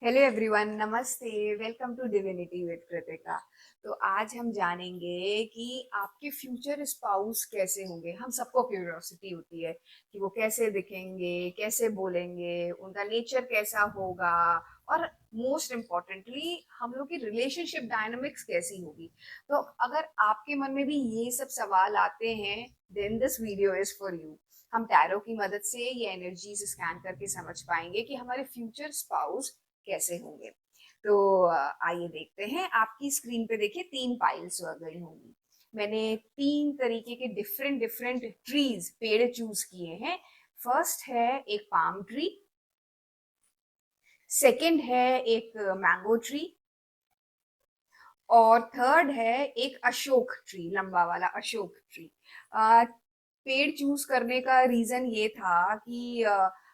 Hello everyone, नमस्ते। Welcome to divinity with Kritika. तो आज हम जानेंगे कि आपके फ्यूचर स्पाउस कैसे होंगे। हम सबको क्यूरियोसिटी होती है कि वो कैसे दिखेंगे, कैसे बोलेंगे, उनका नेचर कैसा होगा, और मोस्ट इम्पोर्टेंटली हम लोग की रिलेशनशिप डायनामिक्स कैसी होगी। तो अगर आपके मन में भी ये सब सवाल आते हैं, then this video is for you. हम टैरो की मदद से ये एनर्जीज स्कैन करके समझ पाएंगे कि हमारे फ्यूचर स्पाउस कैसे होंगे। तो आइए देखते हैं। आपकी स्क्रीन पे देखिए 3 पाइल्स आ गई होंगी। मैंने 3 तरीके के डिफरेंट डिफरेंट ट्रीज, पेड़ चूज किए हैं। फर्स्ट है एक पाम ट्री, सेकंड है एक मैंगो ट्री, और थर्ड है एक अशोक ट्री, लंबा वाला अशोक ट्री। पेड़ चूज करने का रीजन ये था कि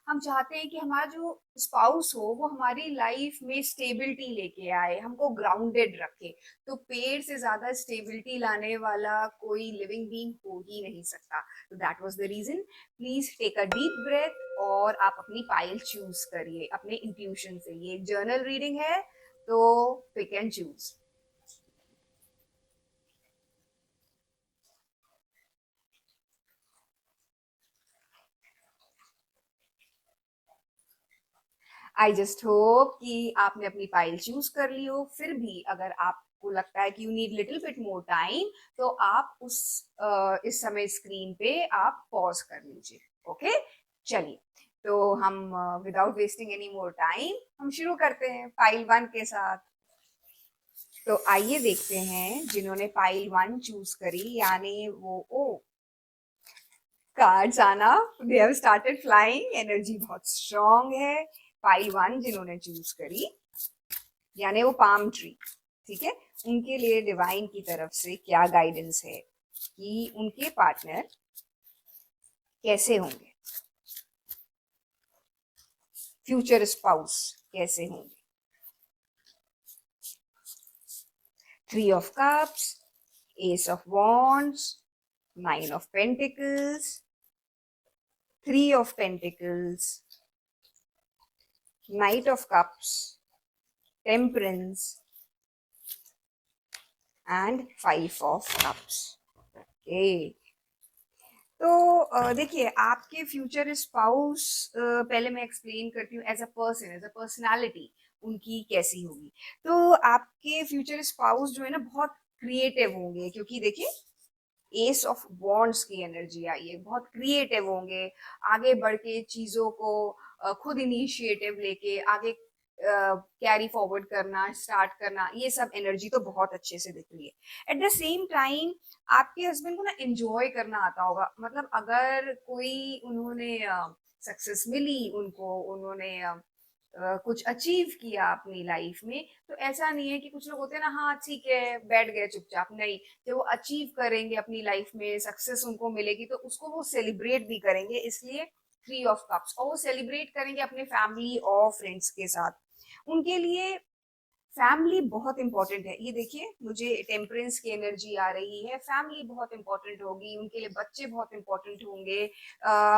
हम चाहते हैं कि हमारा जो स्पाउस हो वो हमारी लाइफ में स्टेबिलिटी लेके आए, हमको ग्राउंडेड रखे। तो पेड़ से ज्यादा स्टेबिलिटी लाने वाला कोई लिविंग बीइंग हो ही नहीं सकता। तो that was the reason. Please take a deep breath और आप अपनी पाइल चूज करिए अपने इंट्यूशन से। ये एक जर्नल रीडिंग है, तो pick and choose. I just hope कि आपने अपनी फाइल चूज कर ली हो। फिर भी अगर आपको लगता है कि you need little bit more time, तो आप इस समय स्क्रीन पे आप पॉज कर लीजिए। ओके, चलिए। तो हम without wasting any more time हम शुरू करते हैं फाइल 1 के साथ। तो आइए देखते हैं जिन्होंने फाइल 1 चूज करी, यानी वो ओ कार्ड्स आना, they have started flying. Energy बहुत स्ट्रांग है। फाइल 1 जिन्होंने चूज करी, यानी वो पाम ट्री, ठीक है, उनके लिए डिवाइन की तरफ से क्या गाइडेंस है कि उनके पार्टनर कैसे होंगे, फ्यूचर स्पाउस कैसे होंगे। 3 of cups, S of wands, 9 of pentacles, 3 of pentacles, night of cups, temperance, and 5 of cups. Okay, तो देखिए आपके फ्यूचर स्पाउस, पहले मैं एक्सप्लेन करती हूँ as a person, as a personality उनकी कैसी होगी। तो आपके फ्यूचर स्पाउस जो है ना बहुत क्रिएटिव होंगे, क्योंकि देखिए एस ऑफ वॉन्ड्स की एनर्जी आई है। बहुत क्रिएटिव होंगे, आगे बढ़ के चीजों को खुद इनिशिएटिव लेके आगे कैरी फॉरवर्ड करना, स्टार्ट करना, ये सब एनर्जी तो बहुत अच्छे से दिख रही है। एट द सेम टाइम आपके हस्बैंड को ना एंजॉय करना आता होगा। मतलब अगर कोई उन्होंने सक्सेस मिली उनको, उन्होंने कुछ अचीव किया अपनी लाइफ में, तो ऐसा नहीं है कि कुछ लोग होते हैं ना, हाँ ठीक है बैठ गए चुपचाप। नहीं, जब वो अचीव करेंगे अपनी लाइफ में, सक्सेस उनको मिलेगी, तो उसको वो सेलिब्रेट भी करेंगे। इसलिए 3 ऑफ कप्स, और वो सेलिब्रेट करेंगे अपने फैमिली और फ्रेंड्स के साथ। उनके लिए फैमिली बहुत इंपॉर्टेंट है। ये देखिए मुझे टेम्परेंस की एनर्जी आ रही है। फैमिली बहुत इंपॉर्टेंट होगी उनके लिए, बच्चे बहुत इंपॉर्टेंट होंगे।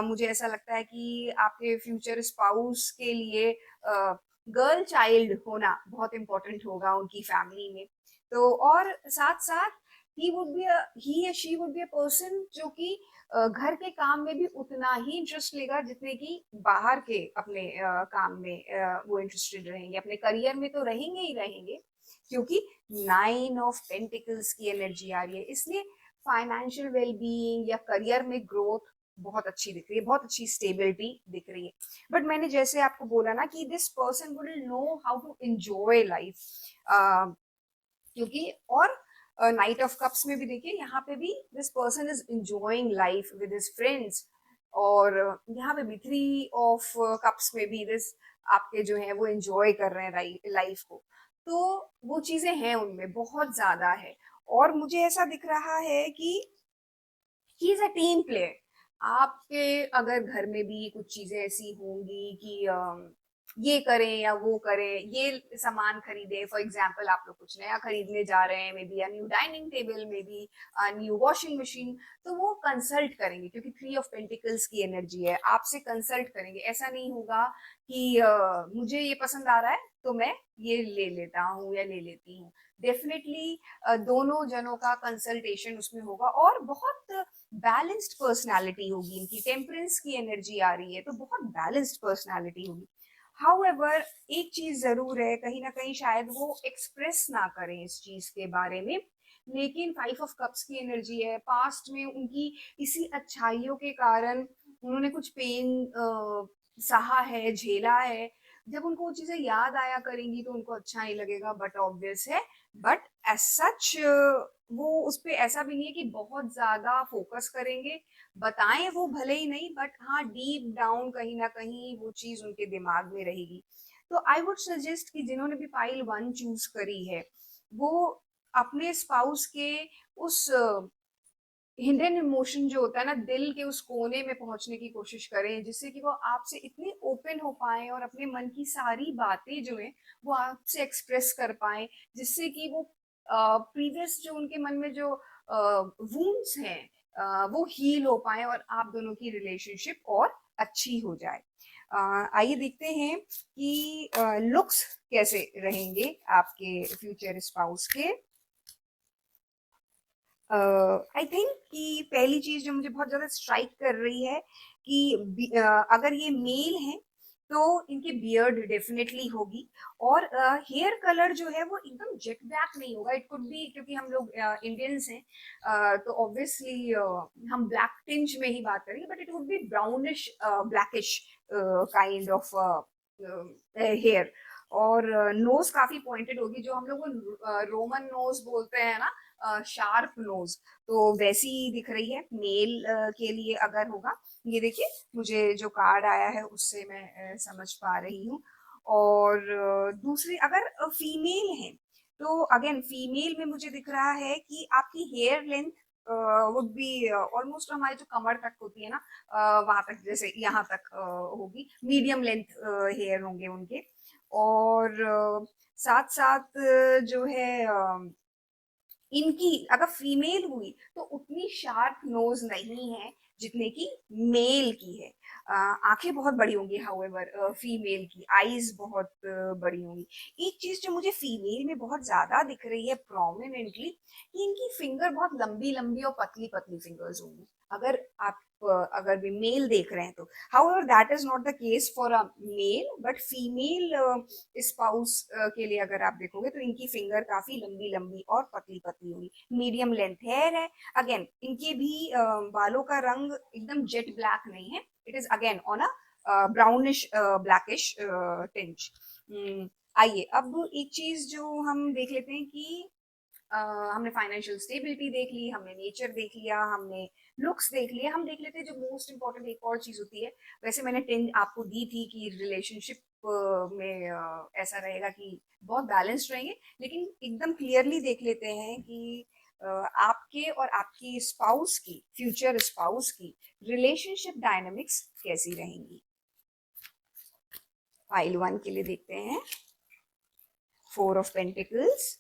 मुझे ऐसा लगता है कि आपके फ्यूचर स्पाउस के लिए गर्ल चाइल्ड होना बहुत इंपॉर्टेंट होगा उनकी फैमिली में। तो और साथ साथ ही या she would be a person जो कि घर के काम में भी उतना ही इंटरेस्ट लेगा जितने कि बाहर के अपने काम में वो इंटरेस्टेड रहेंगे। अपने करियर में तो रहेंगे ही रहेंगे, क्योंकि 9 ऑफ पेंटिकल्स की एनर्जी आ रही है। इसलिए फाइनेंशियल वेलबीइंग या करियर में ग्रोथ बहुत अच्छी दिख रही है, बहुत अच्छी स्टेबिलिटी दिख रही है। बट मैंने जैसे आपको बोला ना कि this person will know how to enjoy life, क्योंकि और नाइट ऑफ कप्स में भी देखिए यहाँ पे भी this person is enjoying life with his friends. और यहाँ पे भी 3 ऑफ कप्स में भी दिस आपके जो है वो एंजॉय कर रहे हैं लाइफ को। तो वो चीजें हैं उनमें बहुत ज्यादा है। और मुझे ऐसा दिख रहा है कि he is a team player. आपके अगर घर में भी कुछ चीजें ऐसी होंगी कि ये करें या वो करें, ये सामान खरीदे। फॉर एग्जाम्पल आप लोग कुछ नया खरीदने जा रहे हैं, may be a new dining table, may be a new washing machine, तो वो कंसल्ट करेंगे क्योंकि थ्री ऑफ पेंटिकल्स की एनर्जी है, आपसे कंसल्ट करेंगे। ऐसा नहीं होगा कि मुझे ये पसंद आ रहा है तो मैं ये ले लेता हूँ या ले लेती हूँ। डेफिनेटली दोनों जनों का कंसल्टेशन उसमें होगा, और बहुत बैलेंस्ड पर्सनालिटी होगी इनकी। टेम्परेंस की एनर्जी आ रही है तो बहुत बैलेंस्ड पर्सनालिटी होगी। हाउएवर एक चीज जरूर है, कहीं ना कहीं शायद वो एक्सप्रेस ना करें इस चीज के बारे में, लेकिन फाइव ऑफ कप्स की एनर्जी है। पास्ट में उनकी इसी अच्छाइयों के कारण उन्होंने कुछ पेन सहा है, झेला है। जब उनको वो चीजें याद आया करेंगी तो उनको अच्छा ही लगेगा, बट ऑब्वियस है। बट एज सच वो उस पे ऐसा भी नहीं है कि बहुत ज्यादा फोकस करेंगे। बताएं वो भले ही नहीं, बट हाँ डीप डाउन कहीं ना कहीं वो चीज उनके दिमाग में रहेगी। तो आई वुड सजेस्ट कि जिन्होंने भी पाइल 1 चूज करी है, वो अपने स्पाउस के उस हिडन इमोशन जो होता है ना, दिल के उस कोने में पहुंचने की कोशिश करें, जिससे कि वो आपसे इतने ओपन हो पाए और अपने मन की सारी बातें जो है वो आपसे एक्सप्रेस कर पाए, जिससे कि वो प्रीवियस जो उनके मन में जो वूंड्स हैं वो हील हो पाए और आप दोनों की रिलेशनशिप और अच्छी हो जाए। आइए देखते हैं कि लुक्स कैसे रहेंगे आपके फ्यूचर स्पाउस के। आई थिंक कि पहली चीज जो मुझे बहुत ज्यादा स्ट्राइक कर रही है कि अगर ये मेल हैं तो इनकी बियर्ड डेफिनेटली होगी, और हेयर कलर जो है वो एकदम जेट ब्लैक नहीं होगा। इट कुड बी, क्योंकि हम लोग इंडियंस हैं तो ऑब्वियसली हम ब्लैक टिंज में ही बात करेंगे, but it would be brownish blackish kind of hair. और नोज काफी पॉइंटेड होगी, जो हम लोग रोमन नोज बोलते हैं ना, शार्प नोज, तो वैसी दिख रही है मेल के लिए अगर होगा। ये देखिए, मुझे जो कार्ड आया है उससे मैं समझ पा रही हूँ। और दूसरी अगर फीमेल है तो अगेन फीमेल में मुझे दिख रहा है कि आपकी hair length would be almost हमारी जो कमर तक होती है ना, वहां तक, जैसे यहाँ तक होगी। मीडियम लेंथ हेयर होंगे उनके। और साथ साथ जो है इनकी अगर फीमेल हुई तो उतनी शार्प नोज नहीं है जितने की मेल की है। आंखें बहुत बड़ी होंगी, हाउएवर फीमेल की आईज बहुत बड़ी होंगी। एक चीज जो मुझे फीमेल में बहुत ज्यादा दिख रही है प्रोमिनेंटली, कि इनकी फिंगर बहुत लंबी लंबी और पतली पतली फिंगर्स होंगी, अगर आप अगर भी मेल देख रहे हैं तो। However that is not the case for a male, but female spouse के लिए अगर आप देखोगे तो इनकी फिंगर काफी लंबी लंबी और पतली पतली होगी। मीडियम लेंथ हेयर है। अगेन इनके भी बालों का रंग एकदम जेट ब्लैक नहीं है, it is again on a brownish blackish tinge. आइए अब एक चीज जो हम देख लेते हैं कि हमने फाइनेंशियल स्टेबिलिटी देख ली, हमने नेचर देख लिया, हमने लुक्स देख लिए। हम देख लेते हैं जो मोस्ट इंपॉर्टेंट एक और चीज होती है। वैसे मैंने टेन आपको दी थी कि रिलेशनशिप में ऐसा रहेगा कि बहुत बैलेंस्ड रहेंगे, लेकिन एकदम क्लियरली देख लेते हैं कि आपके और आपकी स्पाउस की, फ्यूचर स्पाउस की रिलेशनशिप डायनामिक्स कैसी रहेंगी। फाइल 1 के लिए देखते हैं। 4 of pentacles,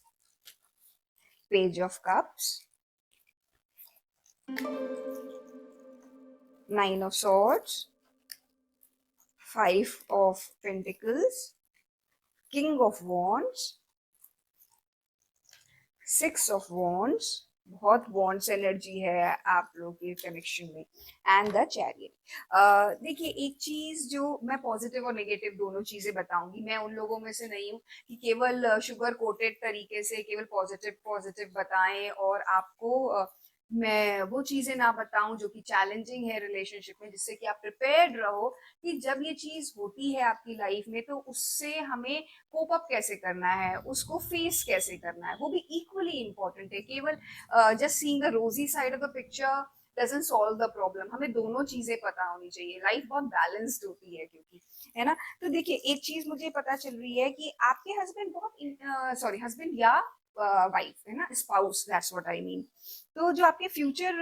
page of cups, 9 of swords, 5 of pentacles, king of wands, 6 of wands, बहुत वॉन्ड्स एनर्जी है आप लोग के कनेक्शन में, एंड द चैरियट। देखिए एक चीज जो मैं पॉजिटिव और नेगेटिव दोनों चीजें बताऊंगी, मैं उन लोगों में से नहीं हूँ कि केवल शुगर कोटेड तरीके से केवल पॉजिटिव पॉजिटिव बताएं और आपको मैं वो चीजें ना बताऊं जो कि चैलेंजिंग है रिलेशनशिप में, जिससे कि आप प्रिपेयर्ड रहो कि जब ये चीज होती है आपकी लाइफ में तो उससे हमें कोप अप कैसे करना है, उसको फेस कैसे करना है। वो भी इक्वली इंपॉर्टेंट है। केवल जस्ट सीइंग द रोजी side of the picture doesn't solve the problem. हमें दोनों चीजें पता होनी चाहिए। लाइफ बहुत बैलेंस्ड होती है क्योंकि, है ना। तो देखिए एक चीज मुझे पता चल रही है कि आपके हस्बैंड बहुत सॉरी हस्बैंड या वाइफ, है ना, spouse, that's what I mean. तो जो आपके फ्यूचर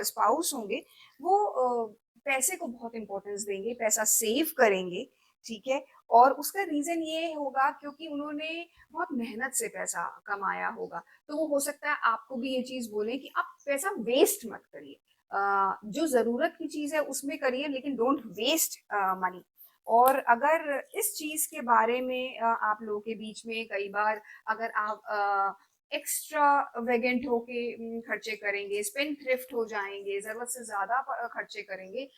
स्पाउस होंगे वो पैसे को बहुत इंपॉर्टेंस देंगे, पैसा सेव करेंगे, ठीक है। और उसका रीजन ये होगा क्योंकि उन्होंने बहुत मेहनत से पैसा कमाया होगा। तो वो हो सकता है आपको भी ये चीज बोले कि आप पैसा वेस्ट मत करिए, जो जरूरत की चीज है उसमें करिए, लेकिन डोंट वेस्ट मनी। और अगर इस चीज के बारे में आप लोगों के बीच में कई बार अगर आप एक्स्ट्रा वेगेंट होके खर्चे करेंगे, स्पेंड थ्रिफ्ट हो जाएंगे, जरूरत से ज्यादा खर्चे करेंगे,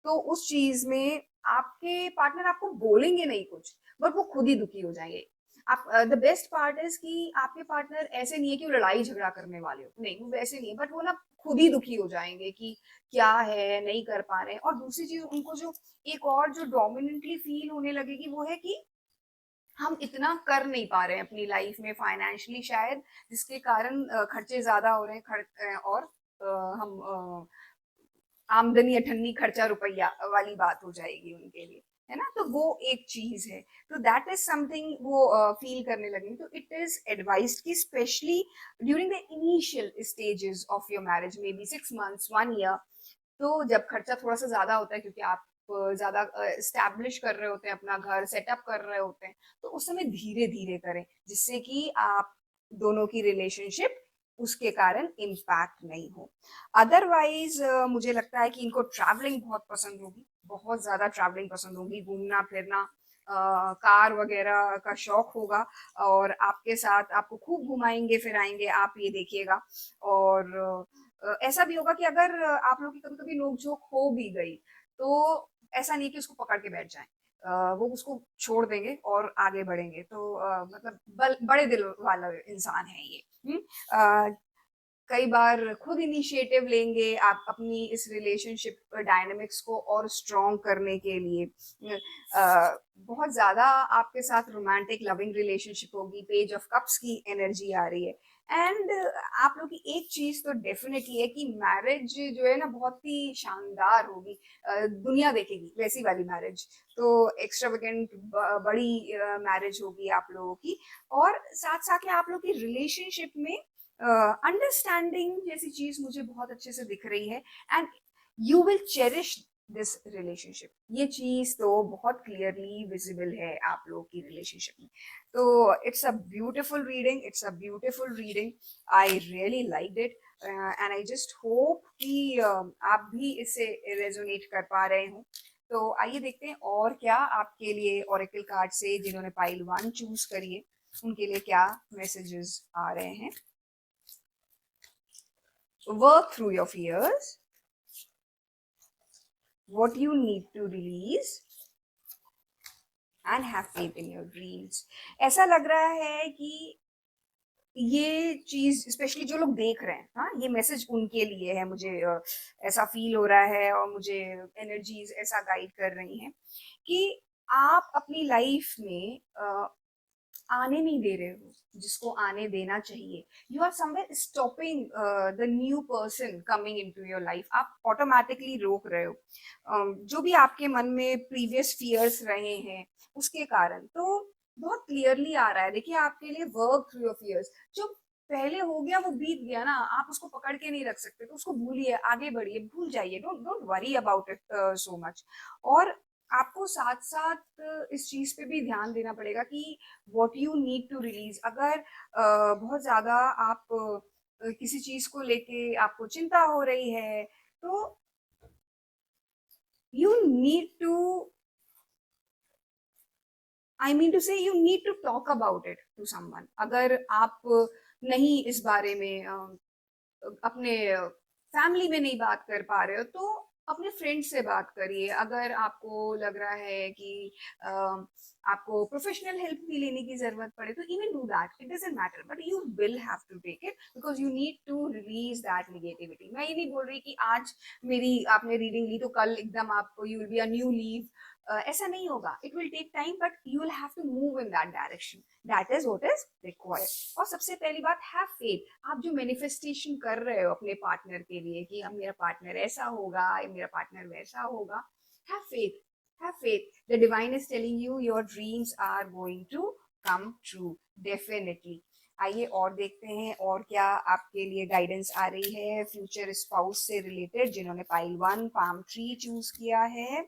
तो उस चीज में आपके पार्टनर आपको बोलेंगे नहीं कुछ, बट वो खुद ही दुखी हो जाएंगे। आप द बेस्ट पार्ट इज कि आपके पार्टनर ऐसे नहीं है कि वो लड़ाई झगड़ा करने वाले हो, नहीं वो वैसे नहीं है, बट वो ना खुद ही दुखी हो जाएंगे कि क्या है नहीं कर पा रहे हैं। और दूसरी चीज उनको जो एक और जो डोमिनेंटली फील होने लगेगी वो है कि हम इतना कर नहीं पा रहे हैं अपनी लाइफ में फाइनेंशियली शायद, जिसके कारण खर्चे ज्यादा हो रहे हैं, और हम आमदनी अठन्नी खर्चा रुपया वाली बात हो जाएगी उनके लिए, है ना। तो वो एक चीज है, तो दैट इज समथिंग वो फील करने लगेंगे। तो इट इज एडवाइज्ड कि specially during the initial stages of your marriage, may be 6 months 1 year, तो जब खर्चा थोड़ा सा ज्यादा होता है क्योंकि आप ज्यादा स्टैब्लिश कर रहे होते हैं, अपना घर सेटअप कर रहे होते हैं, तो उस समय धीरे धीरे करें, जिससे कि आप दोनों की रिलेशनशिप उसके कारण इम्पैक्ट नहीं हो। अदरवाइज मुझे लगता है कि इनको ट्रैवलिंग बहुत पसंद होगी, बहुत ज्यादा ट्रैवलिंग पसंद होगी, घूमना फिरना, कार वगैरह का शौक होगा, और आपके साथ आपको खूब घुमाएंगे फिराएंगे, आप ये देखिएगा। और ऐसा भी होगा कि अगर आप लोग की कभी कभी नोकझोंक हो भी गई, तो ऐसा नहीं कि उसको पकड़ के बैठ जाएं, वो उसको छोड़ देंगे और आगे बढ़ेंगे। तो मतलब बड़े दिल वाला इंसान है ये। कई बार खुद इनिशिएटिव लेंगे आप अपनी इस रिलेशनशिप डायनामिक्स को और स्ट्रॉन्ग करने के लिए। बहुत ज्यादा आपके साथ रोमांटिक लविंग रिलेशनशिप होगी, पेज ऑफ कप्स की एनर्जी आ रही है। एंड आप लोग की एक चीज तो डेफिनेटली है कि मैरिज जो है ना बहुत ही शानदार होगी, दुनिया देखेगी वैसी वाली मैरिज। तो एक्स्ट्रावेगेंट बड़ी मैरिज होगी आप लोगों की, और साथ साथ में आप लोग की रिलेशनशिप में अंडरस्टैंडिंग जैसी चीज मुझे बहुत अच्छे से दिख रही है। And you will cherish this relationship, ये चीज तो बहुत क्लियरली विजिबल है आप लोगों की रिलेशनशिप में। तो it's a beautiful reading, it's a beautiful reading, I really like it. And I just hope कि आप भी इससे रेजोनेट कर पा रहे हो। तो आइए देखते हैं और क्या आपके लिए ओरेकल कार्ड से, जिन्होंने पाइल 1 चूज करी है, उनके लिए क्या मैसेजेस आ रहे हैं। Work through your fears, what you need to release, and have faith in your dreams। ऐसा लग रहा है कि ये चीज स्पेशली जो लोग देख रहे हैं, हाँ ये मैसेज उनके लिए है, मुझे ऐसा फील हो रहा है, और मुझे एनर्जीज ऐसा गाइड कर रही हैं कि आप अपनी लाइफ में आने नहीं दे रहे हो जिसको आने देना चाहिए। You are somewhere stopping the new person coming in to your life, आप ऑटोमेटिकली रोक रहे हो जो भी आपके मन में प्रीवियस फियर्स रहे हैं उसके कारण। तो बहुत क्लियरली आ रहा है, देखिए आपके लिए वर्क थ्रू योर फियर्स। जो पहले हो गया वो बीत गया ना, आप उसको पकड़ के नहीं रख सकते, तो उसको भूलिए, आगे बढ़िए, भूल जाइए, don't don't worry about it so much. और आपको साथ साथ इस चीज पे भी ध्यान देना पड़ेगा कि what you need to release. अगर बहुत ज्यादा आप किसी चीज को लेके आपको चिंता हो रही है, तो you need to, I mean to say, you need to talk about it to someone. अगर आप नहीं इस बारे में अपने फैमिली में नहीं बात कर पा रहे हो, तो अपने फ्रेंड से बात करिए। अगर आपको लग रहा है कि आपको प्रोफेशनल हेल्प भी लेने की जरूरत पड़े, तो even do that, it doesn't matter, but you will have to take it, because you need to release that negativity. मैं ये नहीं बोल रही कि आज मेरी आपने रीडिंग ली तो कल एकदम आप you will be a new leaf, ऐसा नहीं होगा। It will take time, but you will have to move in that direction, that is what is required. और सबसे पहली बात, हैव फेथ। आप जो मैनिफेस्टेशन कर रहे हो अपने पार्टनर के लिए कि अब मेरा पार्टनर ऐसा होगा, मेरा पार्टनर वैसा होगा, have faith, have faith. The divine is telling you your dreams are going to come true, definitely. आइए और देखते हैं और क्या आपके लिए गाइडेंस आ रही है फ्यूचर स्पाउस से रिलेटेड, जिन्होंने पाइल 1 पाम ट्री चूज किया है।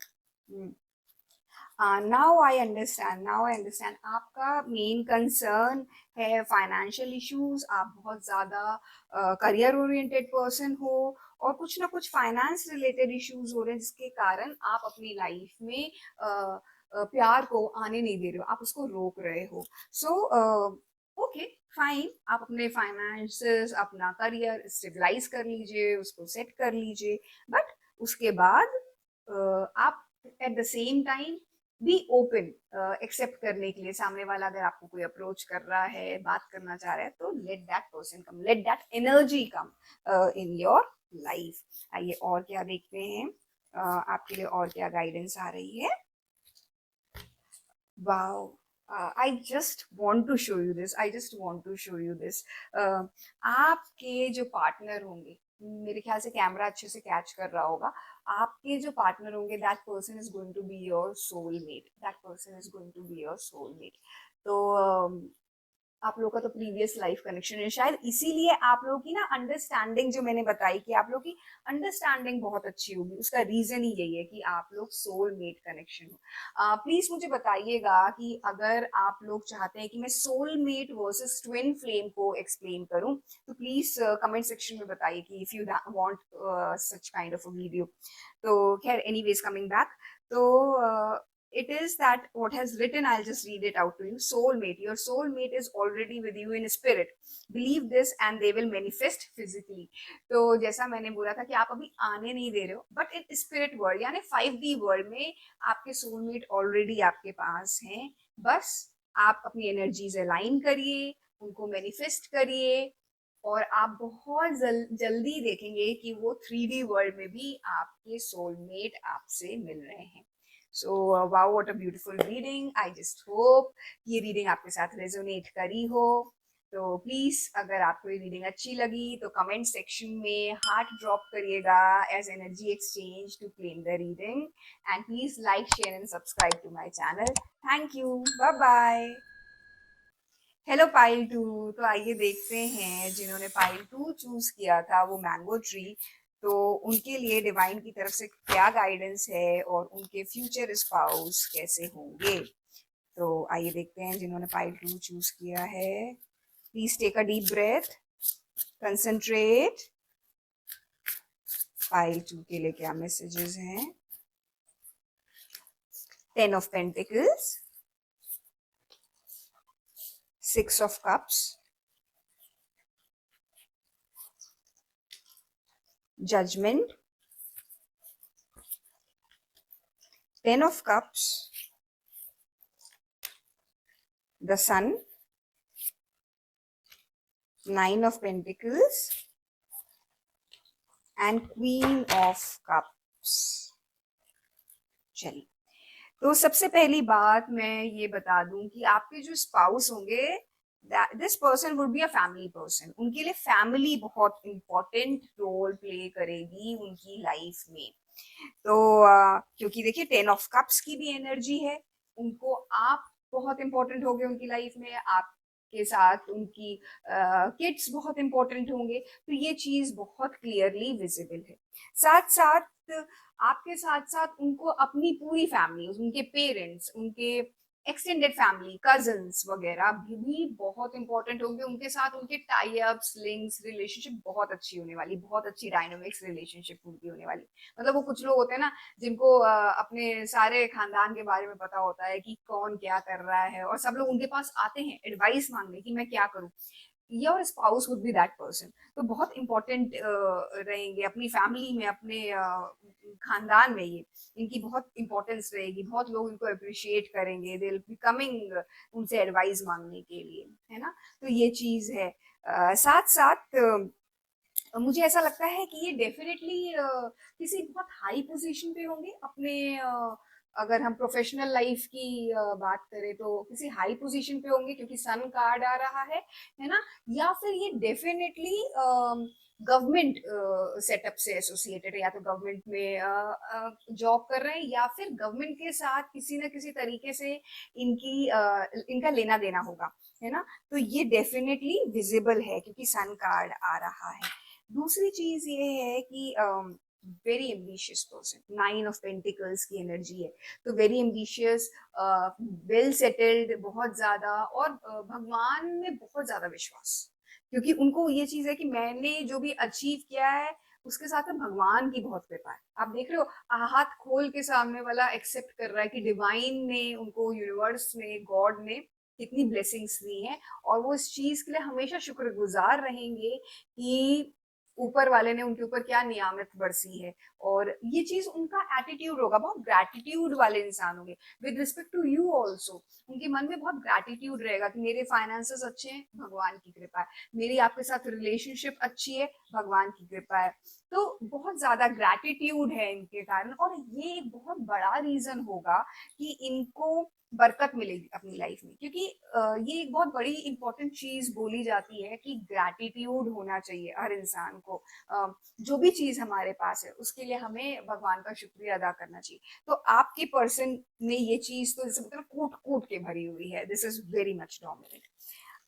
Now I understand, now I understand. आपका मेन कंसर्न है फाइनेंशियल इश्यूज, आप बहुत ज्यादा करियर ओरिएंटेड पर्सन हो, और कुछ ना कुछ फाइनेंस रिलेटेड इश्यूज हो रहे हैं जिसके कारण आप अपनी लाइफ में प्यार को आने नहीं दे रहे हो, आप उसको रोक रहे हो। सो ओके, फाइन, आप अपने फाइनेंसेस, अपना करियर स्टेबलाइज कर लीजिए, उसको सेट कर लीजिए, बट उसके बाद आप at the same time be open accept करने के लिए। सामने वाला अगर आपको कोई अप्रोच कर रहा है, बात करना चाह रहा है, तो let that person come, let that energy come in your life. आइए और क्या देखते हैं, आपके लिए और क्या गाइडेंस आ रही है। Wow, I just want to show you this, I just want to show you this. आपके जो पार्टनर होंगे, मेरे ख्याल से कैमरा अच्छे से कैच कर रहा होगा, आपके जो पार्टनर होंगे, that person is going to be your soulmate, that person is going to be your soulmate. तो आप लोग का तो प्रीवियस लाइफ कनेक्शन है, शायद इसीलिए आप लोगों की ना अंडरस्टैंडिंग, जो मैंने बताई कि आप लोग की अंडरस्टैंडिंग बहुत अच्छी होगी, उसका रीजन ही यही है कि आप लोग सोलमेट कनेक्शन हो। प्लीज मुझे बताइएगा कि अगर आप लोग चाहते हैं कि मैं सोलमेट वर्सेस ट्विन फ्लेम को एक्सप्लेन करूं, तो प्लीज कमेंट सेक्शन में बताइए कि if you want such kind of a video. तो खैर, एनीवेज कमिंग बैक, तो it is that what has written, I'll just read it out to you. Soulmate, your soulmate is already with you in spirit, believe this and they will manifest physically. तो जैसा मैंने बोला था कि आप अभी आने नहीं दे रहे हो, बट इन स्पिरिट वर्ल्ड यानी 5D वर्ल्ड में आपके सोलमेट ऑलरेडी आपके पास हैं। बस आप अपनी एनर्जीज अलाइन करिए, उनको मैनिफेस्ट करिए, और आप बहुत जल्दी देखेंगे कि वो 3D वर्ल्ड में भी आपके सोलमेट आपसे मिल रहे हैं। So wow, what a beautiful reading. I just hope ये रीडिंग आपके साथ रेजोनेट करी हो। तो प्लीज, अगर आपको ये रीडिंग अच्छी लगी तो कमेंट सेक्शन में हार्ट ड्रॉप करिएगा as energy exchange to claim the reading, and please like, share and subscribe to my channel. Thank you, bye bye. Hello pile two. तो आइए देखते हैं जिन्होंने पाइल टू चूज किया था, वो मैंगो ट्री, तो उनके लिए डिवाइन की तरफ से क्या गाइडेंस है और उनके फ्यूचर स्पाउस कैसे होंगे। तो आइए देखते हैं जिन्होंने पाइल टू चूज किया है। Please take a deep breath, concentrate. Pile two के लिए क्या मैसेजेस हैं? 10 of pentacles, 6 of cups, judgment, 10 of cups, the sun, 9 of pentacles, and queen of cups। चलिए, तो सबसे पहली बात मैं ये बता दूं कि आपके जो स्पाउस होंगे, this person would be a family person. उनके लिए फैमिली बहुत इंपॉर्टेंट रोल प्ले करेगी उनकी लाइफ में। तो क्योंकि देखिए 10 ऑफ कप्स की भी एनर्जी है, उनको आप बहुत इंपॉर्टेंट होंगे उनकी लाइफ में, आपके साथ उनकी किड्स बहुत इंपॉर्टेंट होंगे, तो ये चीज बहुत क्लियरली विजिबल है। साथ साथ आपके साथ साथ उनको अपनी पूरी फैमिली, उनके पेरेंट्स, उनके एक्सटेंडेड फैमिली, कजन्स वगैरह भी बहुत इंपॉर्टेंट होंगे। उनके साथ उनके टाई अप्स, लिंक्स, रिलेशनशिप बहुत अच्छी होने वाली, बहुत अच्छी डायनामिक्स रिलेशनशिप उनकी होने वाली। मतलब वो कुछ लोग होते हैं ना जिनको अपने सारे खानदान के बारे में पता होता है कि कौन क्या कर रहा है, और सब लोग उनके पास आते हैं एडवाइस मांगने कि मैं क्या करूं। Your spouse would be that person. तो बहुत इंपॉर्टेंट रहेंगे अपनी फैमिली में, अपने खानदान में, ये इनकी बहुत इंपॉर्टेंस रहेगी। बहुत लोग इनको अप्रिशिएट करेंगे, दे विल बी कमिंग उनसे एडवाइस मांगने के लिए, है ना। तो ये चीज है। साथ साथ मुझे ऐसा लगता है कि ये डेफिनेटली किसी बहुत हाई पोजीशन पे होंगे अपने, अगर हम प्रोफेशनल लाइफ की बात करें तो किसी हाई पोजीशन पे होंगे क्योंकि सन कार्ड आ रहा है ना। या फिर ये डेफिनेटली गवर्नमेंट सेटअप से एसोसिएटेड है, या तो गवर्नमेंट में जॉब कर रहे हैं, या फिर गवर्नमेंट के साथ किसी ना किसी तरीके से इनका लेना देना होगा, है ना। तो ये डेफिनेटली विजिबल है क्योंकि सन कार्ड आ रहा है। दूसरी चीज ये है कि very ambitious person, 9 of pentacles की एनर्जी है, तो वेरी एम्बिशियस, वेल सेटल्ड, बहुत ज्यादा, और भगवान में बहुत ज्यादा विश्वास, क्योंकि उनको ये चीज है कि मैंने जो भी अचीव किया है उसके साथ में भगवान की बहुत कृपा है। आप देख रहे हो हाथ खोल के सामने वाला एक्सेप्ट कर रहा है कि डिवाइन ने उनको, यूनिवर्स ने, गॉड ने कितनी ब्लेसिंग्स दी हैं, और वो इस चीज के लिए हमेशा शुक्रगुजार रहेंगे कि ऊपर वाले ने उनके ऊपर क्या नियामत बरसी है। और ये चीज उनका एटीट्यूड होगा, बहुत ग्रैटिट्यूड वाले इंसान होंगे with respect to you also. उनके मन में बहुत ग्रैटिट्यूड रहेगा कि मेरे फाइनेंसेस अच्छे हैं, भगवान की कृपा है, मेरी आपके साथ रिलेशनशिप अच्छी है, भगवान की कृपा है। तो बहुत ज्यादा ग्रैटिट्यूड है इनके कारण, और ये एक बहुत बड़ा रीजन होगा कि इनको बरकत मिलेगी अपनी लाइफ में, क्योंकि ये एक बहुत बड़ी इंपॉर्टेंट चीज बोली जाती है कि ग्रैटिट्यूड होना चाहिए हर इंसान को। जो भी चीज हमारे पास है उसके लिए हमें भगवान का शुक्रिया अदा करना चाहिए। तो आपके पर्सन में ये चीज तो जैसे मतलब कूट कूट के भरी हुई है, this is very much dominant.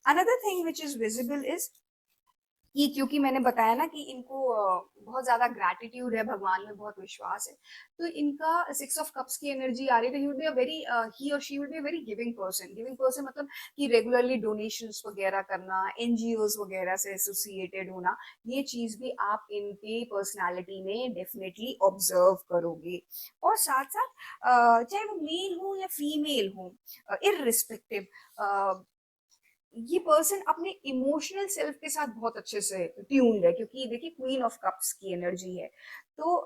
Another thing which is visible is कि, क्योंकि मैंने बताया ना कि इनको बहुत ज्यादा ग्रैटिट्यूड है, भगवान में बहुत विश्वास है, तो इनका 6 ऑफ कप्स की एनर्जी आ रही है, तो ही would be a very, he और she would be a very giving person. Giving person मतलब कि रेगुलरली डोनेशंस वगैरह करना, एनजीओज वगैरह से एसोसिएटेड होना, ये चीज भी आप इनके पर्सनालिटी में डेफिनेटली ऑब्जर्व करोगे। और साथ साथ चाहे वो मेल हो या फीमेल हो, इररिस्पेक्टिव, ये पर्सन अपने इमोशनल सेल्फ के साथ बहुत अच्छे से ट्यून्ड है, क्योंकि देखिए क्वीन ऑफ कप्स की एनर्जी है। तो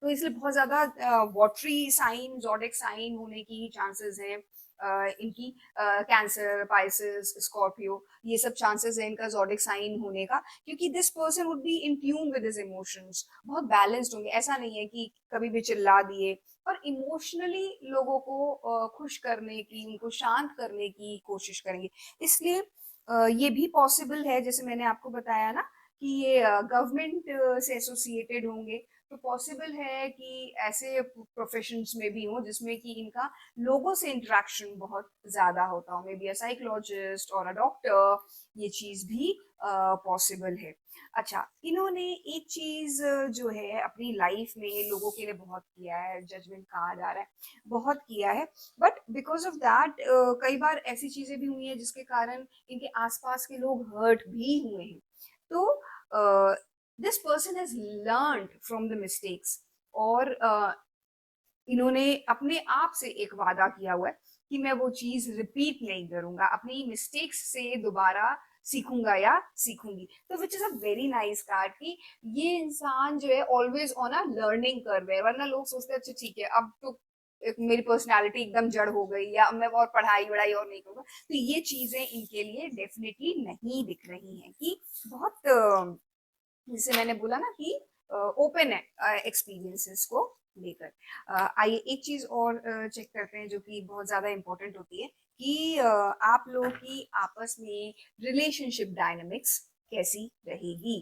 तो इसलिए बहुत ज्यादा वाटरी साइन, जोडिक साइन होने की चांसेस हैं इनकी, कैंसर, पाइसेस, स्कॉर्पियो, ये सब चांसेस है इनका जोडिक साइन होने का, क्योंकि this person would be in tune with his emotions, बहुत बैलेंस्ड होंगे। ऐसा नहीं है कि कभी भी चिल्ला दिए, और इमोशनली लोगों को खुश करने की, उनको शांत करने की कोशिश करेंगे। इसलिए ये भी पॉसिबल है, जैसे मैंने आपको बताया ना कि ये गवर्नमेंट से एसोसिएटेड होंगे, तो पॉसिबल है कि ऐसे प्रोफेशंस में भी हो जिसमें कि इनका लोगों से इंटरेक्शन बहुत ज्यादा होता हो, मे बी अ साइकोलॉजिस्ट और अ डॉक्टर, ये चीज भी पॉसिबल है। अच्छा, इन्होंने एक चीज जो है अपनी लाइफ में लोगों के लिए बहुत किया है, जजमेंट कहा जा रहा है, बहुत किया है, बट बिकॉज ऑफ दैट कई बार ऐसी चीजें भी हुई हैं जिसके कारण इनके आसपास के लोग हर्ट भी हुए हैं। तो this person has learned from the mistakes, और इन्होंने अपने आप से एक वादा किया हुआ है कि मैं वो चीज रिपीट नहीं करूंगा, अपनी मिस्टेक्स से दोबारा सीखूंगा या सीखूंगी। तो which is a very nice card कि ये इंसान जो है always on a learning curve है। वरना लोग सोचते हैं अच्छा ठीक है, अब तो मेरी पर्सनालिटी एकदम जड़ हो गई, या अब मैं और पढ़ाई वढ़ाई और नहीं करूंगा। तो ये चीजें इनके लिए डेफिनेटली नहीं दिख रही हैं, कि बहुत जैसे मैंने बोला ना कि ओपन है एक्सपीरियंसेस को लेकर। आइए एक चीज और चेक करते हैं जो कि बहुत ज्यादा इंपॉर्टेंट होती है, कि आप लोगों की आपस में रिलेशनशिप डायनामिक्स कैसी रहेगी।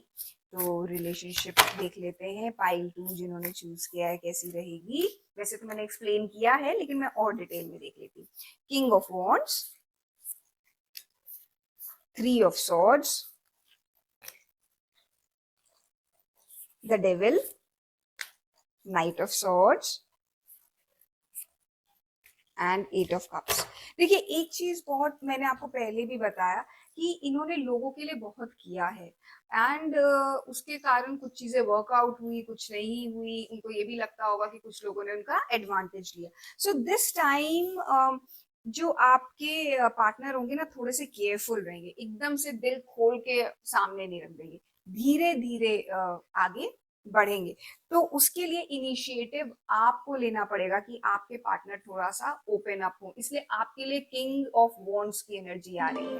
तो रिलेशनशिप देख लेते हैं, पाइल 2 जिन्होंने चूज किया है कैसी रहेगी। वैसे तो मैंने एक्सप्लेन किया है, लेकिन मैं और डिटेल में देख लेती हूँ। King of wands, 3 of swords, the devil, night of swords and 8 of cups. देखिए एक चीज बहुत मैंने आपको पहले भी बताया कि इन्होंने लोगों के लिए बहुत किया है, एंड उसके कारण कुछ चीजें वर्कआउट हुई, कुछ नहीं हुई। उनको ये भी लगता होगा कि कुछ लोगों ने उनका एडवांटेज लिया। सो दिस टाइम जो आपके पार्टनर होंगे ना, थोड़े से केयरफुल रहेंगे, एकदम से दिल खोल के सामने नहीं रख देंगे, धीरे धीरे आगे बढ़ेंगे। तो उसके लिए इनिशिएटिव आपको लेना पड़ेगा कि आपके पार्टनर थोड़ा सा ओपन अप हो। इसलिए आपके लिए किंग ऑफ वॉन्ड्स की एनर्जी आ रही है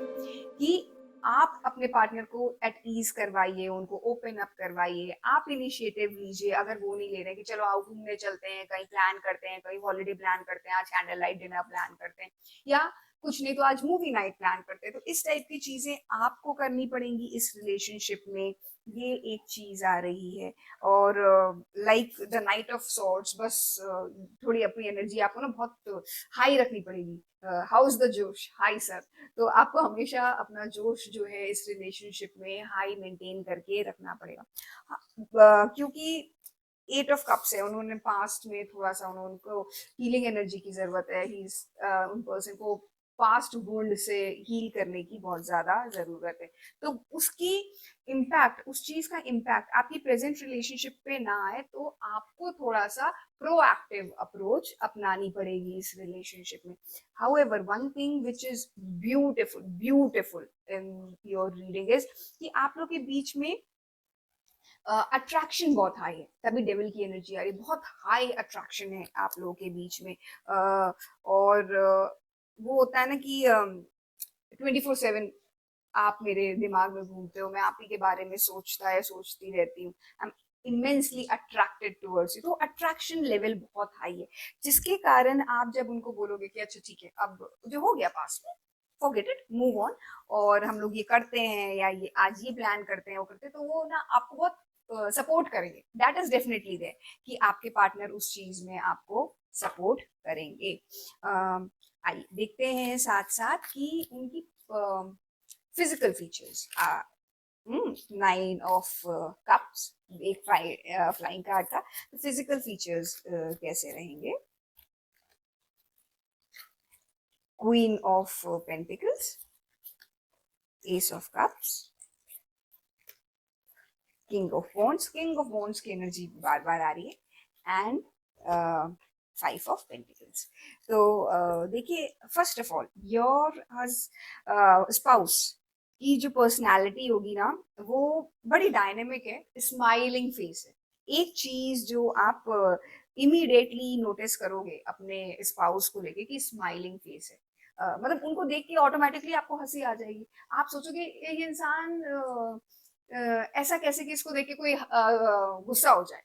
कि आप अपने पार्टनर को एट ईज करवाइए, उनको ओपन अप करवाइए, आप इनिशिएटिव लीजिए। अगर वो नहीं ले रहे कि चलो आओ घूमने चलते हैं, कहीं प्लान करते हैं, कहीं हॉलीडे प्लान करते हैं, आज कैंडल लाइट डिनर प्लान करते हैं, या कुछ नहीं तो आज मूवी नाइट प्लान करते हैं। तो इस टाइप की चीजें आपको करनी पड़ेंगी इस रिलेशनशिप में, ये एक चीज आ रही है। और like the knight of swords, बस थोड़ी अपनी एनर्जी आपको ना बहुत हाई रखनी पड़ेगी। हाउस द जोश हाई सर। तो आपको हमेशा अपना जोश जो है इस रिलेशनशिप में हाई मेंटेन करके रखना पड़ेगा। क्योंकि एट ऑफ कप्स है, उन्होंने पास्ट में थोड़ा सा उनको हीलिंग एनर्जी की जरूरत है। ही उन पर्सन को पास्ट वुंड से हील करने की बहुत ज्यादा जरूरत है। तो उसकी इम्पैक्ट, उस चीज का इम्पैक्ट आपकी प्रेजेंट रिलेशनशिप पे ना आए, तो आपको थोड़ा सा प्रोएक्टिव अप्रोच अपनानी पड़ेगी इस रिलेशनशिप में। However one thing which is beautiful beautiful in your reading is कि आप लोग के बीच में अट्रैक्शन बहुत हाई है, तभी डेविल की एनर्जी आ रही है। बहुत हाई अट्रैक्शन है आप लोगों के बीच में। और वो होता है ना कि 24/7 आप मेरे दिमाग में घूमते हो, मैं आप ही के बारे में सोचता है सोचती रहती हूँ। I am immensely attracted towards you. तो अट्रैक्शन लेवल बहुत हाई है, जिसके कारण आप जब उनको बोलोगे कि अच्छा ठीक है, अब जो हो गया पास में, फॉरगेट इट, मूव ऑन, और हम लोग ये करते हैं या ये आज ये प्लान करते हैं वो करते हैं, तो वो ना आपको बहुत सपोर्ट करेंगे। दैट इज डेफिनेटली देयर कि आपके पार्टनर उस चीज में आपको सपोर्ट करेंगे। आइए देखते हैं साथ साथ कि उनकी फिजिकल फीचर्स। 9 ऑफ कप्स, एक फ्लाइंग कार्ड था, तो फिजिकल फीचर्स कैसे रहेंगे। Queen of pentacles, S of cups, king of wands. King of wands की एनर्जी बार बार आ रही है, एंड 5 ऑफ पेंटिकल्स। तो देखिए, first of all your spouse की जो पर्सनालिटी होगी ना, वो बड़ी डायनेमिक है, स्माइलिंग फेस है। एक चीज जो आप इमीडिएटली नोटिस करोगे अपने स्पाउस को लेके कि स्माइलिंग फेस है। मतलब उनको देख के ऑटोमेटिकली आपको हंसी आ जाएगी। आप सोचोगे ये इंसान ऐसा कैसे कि इसको देख के कोई गुस्सा हो जाए,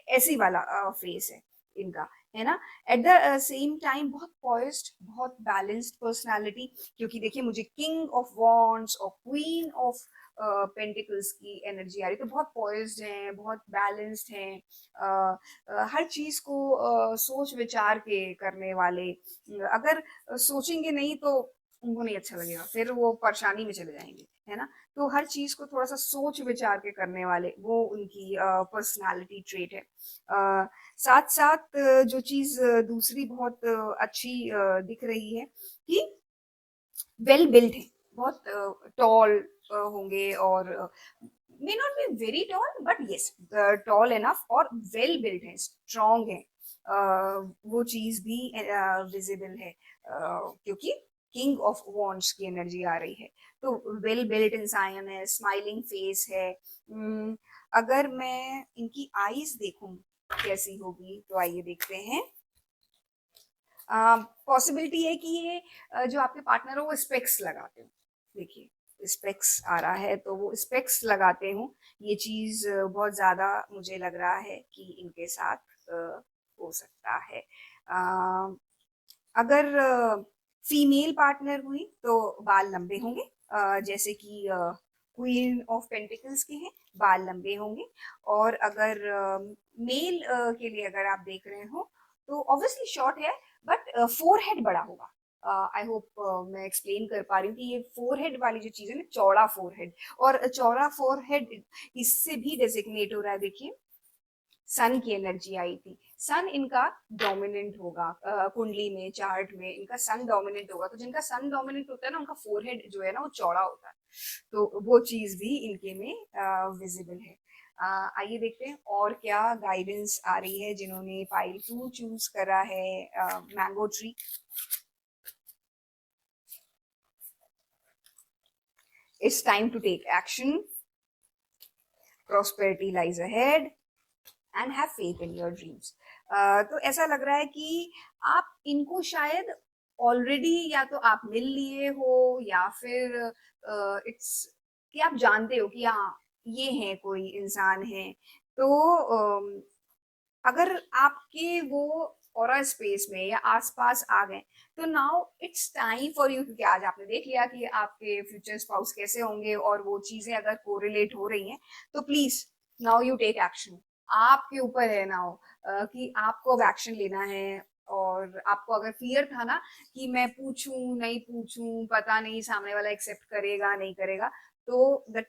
ऐसी वाला फेस है इनका, है ना। एट द सेम टाइम बहुत पॉइज्ड, बहुत बैलेंस्ड पर्सनालिटी। क्योंकि देखिए, मुझे किंग ऑफ वॉन्ड्स और क्वीन ऑफ पेंटिकल्स की एनर्जी आ रही, तो बहुत पॉइज्ड हैं, बहुत बैलेंस्ड हैं। हर चीज को सोच विचार के करने वाले। अगर सोचेंगे नहीं तो उनको नहीं अच्छा लगेगा, फिर वो परेशानी में चले जाएंगे, है ना। तो हर चीज को थोड़ा सा सोच विचार के करने वाले, वो उनकी पर्सनालिटी ट्रेट है। साथ साथ जो चीज दूसरी बहुत अच्छी दिख रही है कि वेल बिल्ट है, बहुत टॉल होंगे, और may not be very tall but yes tall enough, और वेल बिल्ट है, स्ट्रॉन्ग है। वो चीज भी विजिबल है, क्योंकि किंग ऑफ वॉन्ड्स की एनर्जी आ रही है। तो वेल बिल्ट इंसान है, स्माइलिंग फेस है। अगर मैं इनकी आईज देखूं कैसी होगी, तो आइए देखते हैं। पॉसिबिलिटी है कि ये जो आपके पार्टनर हो वो स्पेक्स लगाते हो। देखिए, स्पेक्स आ रहा है, तो वो स्पेक्स लगाते हो। ये चीज बहुत ज्यादा मुझे लग रहा है कि इनके साथ हो सकता है। अगर फीमेल पार्टनर हुई तो बाल लंबे होंगे, जैसे कि क्वीन ऑफ पेंटिकल्स के हैं, बाल लंबे होंगे। और अगर मेल के लिए अगर आप देख रहे हो, तो ऑब्वियसली शॉर्ट है, बट फोरहेड बड़ा होगा। आई होप मैं एक्सप्लेन कर पा रही हूँ कि ये फोरहेड वाली जो चीज है ना, चौड़ा फोरहेड। और चौड़ा फोरहेड इससे भी डेजिग्नेट हो रहा है। देखिए, सन की एनर्जी आई थी, सन इनका डोमिनेंट होगा, कुंडली में, चार्ट में इनका सन डोमिनेंट होगा। तो जिनका सन डोमिनेंट होता है ना, उनका फोरहेड जो है ना, वो चौड़ा होता है। तो वो चीज भी इनके में विजिबल है। आइए देखते हैं और क्या गाइडेंस आ रही है जिन्होंने पाइल 2 चूज करा है, mango tree. It's time to take action, prosperity lies ahead, and have faith in your dreams. तो ऐसा लग रहा है कि आप इनको शायद ऑलरेडी या तो आप मिल लिए हो, या फिर इट्स कि आप जानते हो कि हाँ, ये है, कोई इंसान है। तो अगर आपके वो ऑरा स्पेस में या आसपास आ गए, तो now it's time for you, क्योंकि आज आपने देख लिया कि आपके फ्यूचर स्पाउस कैसे होंगे और वो चीजें अगर कोरिलेट हो रही हैं, तो please now you take action. आपके ऊपर है नाउ कि आपको अब एक्शन लेना है। और आपको अगर फियर था ना कि मैं पूछूं नहीं पूछूं, पता नहीं सामने वाला एक्सेप्ट करेगा नहीं करेगा, तो the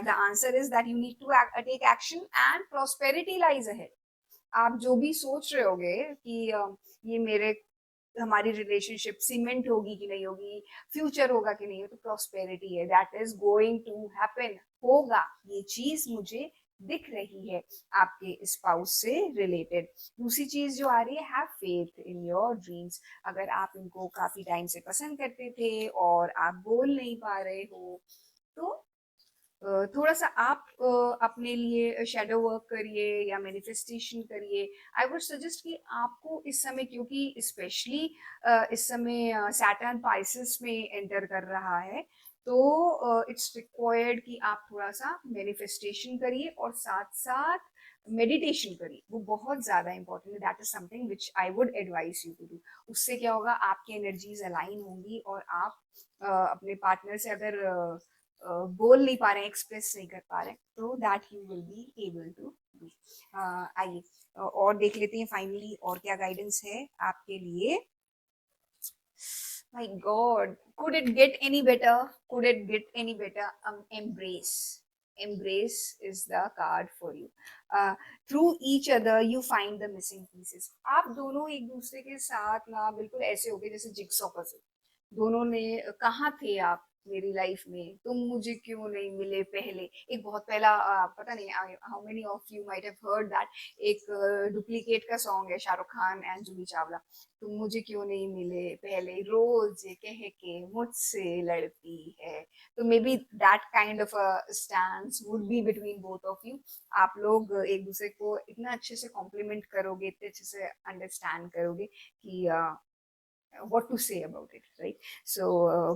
answer is that you need to take action and prosperity lies ahead. आप जो भी सोच रहे होगे कि ये मेरे हमारी रिलेशनशिप सीमेंट होगी कि नहीं होगी, फ्यूचर होगा कि नहीं होगा, तो प्रॉस्पेरिटी है, that is going to happen, होगा। ये चीज मुझे दिख रही है आपके स्पाउस से रिलेटेड। दूसरी चीज जो आ रही है, have faith in your dreams. अगर आप इनको काफी टाइम से पसंद करते थे और आप बोल नहीं पा रहे हो, तो थोड़ा सा आप अपने लिए शेडो वर्क करिए या मैनिफेस्टेशन करिए। आई वुड सजेस्ट कि आपको इस समय, क्योंकि स्पेशली इस समय सैटर्न पाइसेस में एंटर कर रहा है, तो इट्स रिक्वायर्ड कि आप थोड़ा सा मैनिफेस्टेशन करिए और साथ साथ मेडिटेशन करिए। वो बहुत ज्यादा इंपॉर्टेंट है, that is something which I would advice you to do. उससे क्या होगा, आपकी एनर्जीज अलाइन होंगी और आप अपने पार्टनर से अगर बोल नहीं पा रहे हैं, एक्सप्रेस नहीं कर पा रहे हैं, तो that you will be able to do. आइए और देख लेते हैं फाइनली और क्या गाइडेंस है आपके लिए। My God, could it get any better? Could it get any better? Embrace. Embrace is the card for you. Through each other, you find the missing pieces. आप दोनों एक दूसरे के साथ ना बिल्कुल ऐसे हो गए जैसे जिक्सॉ पजल। दोनों ने, कहाँ थे आप मेरी लाइफ में, तुम मुझे क्यों नहीं मिले पहले। एक बहुत पहला पता नहीं how many of you might have heard that, एक डुप्लीकेट का सॉन्ग है, शाहरुख खान एंड जूही चावला। तुम मुझे क्यों नहीं मिले पहले, रोज ये कह के मुझसे लड़ती है। तो may be that kind of a stance would be between both of you. आप लोग एक दूसरे को इतना अच्छे से कॉम्प्लीमेंट करोगे, इतने अच्छे से अंडरस्टैंड करोगे कि what to say about it, right? So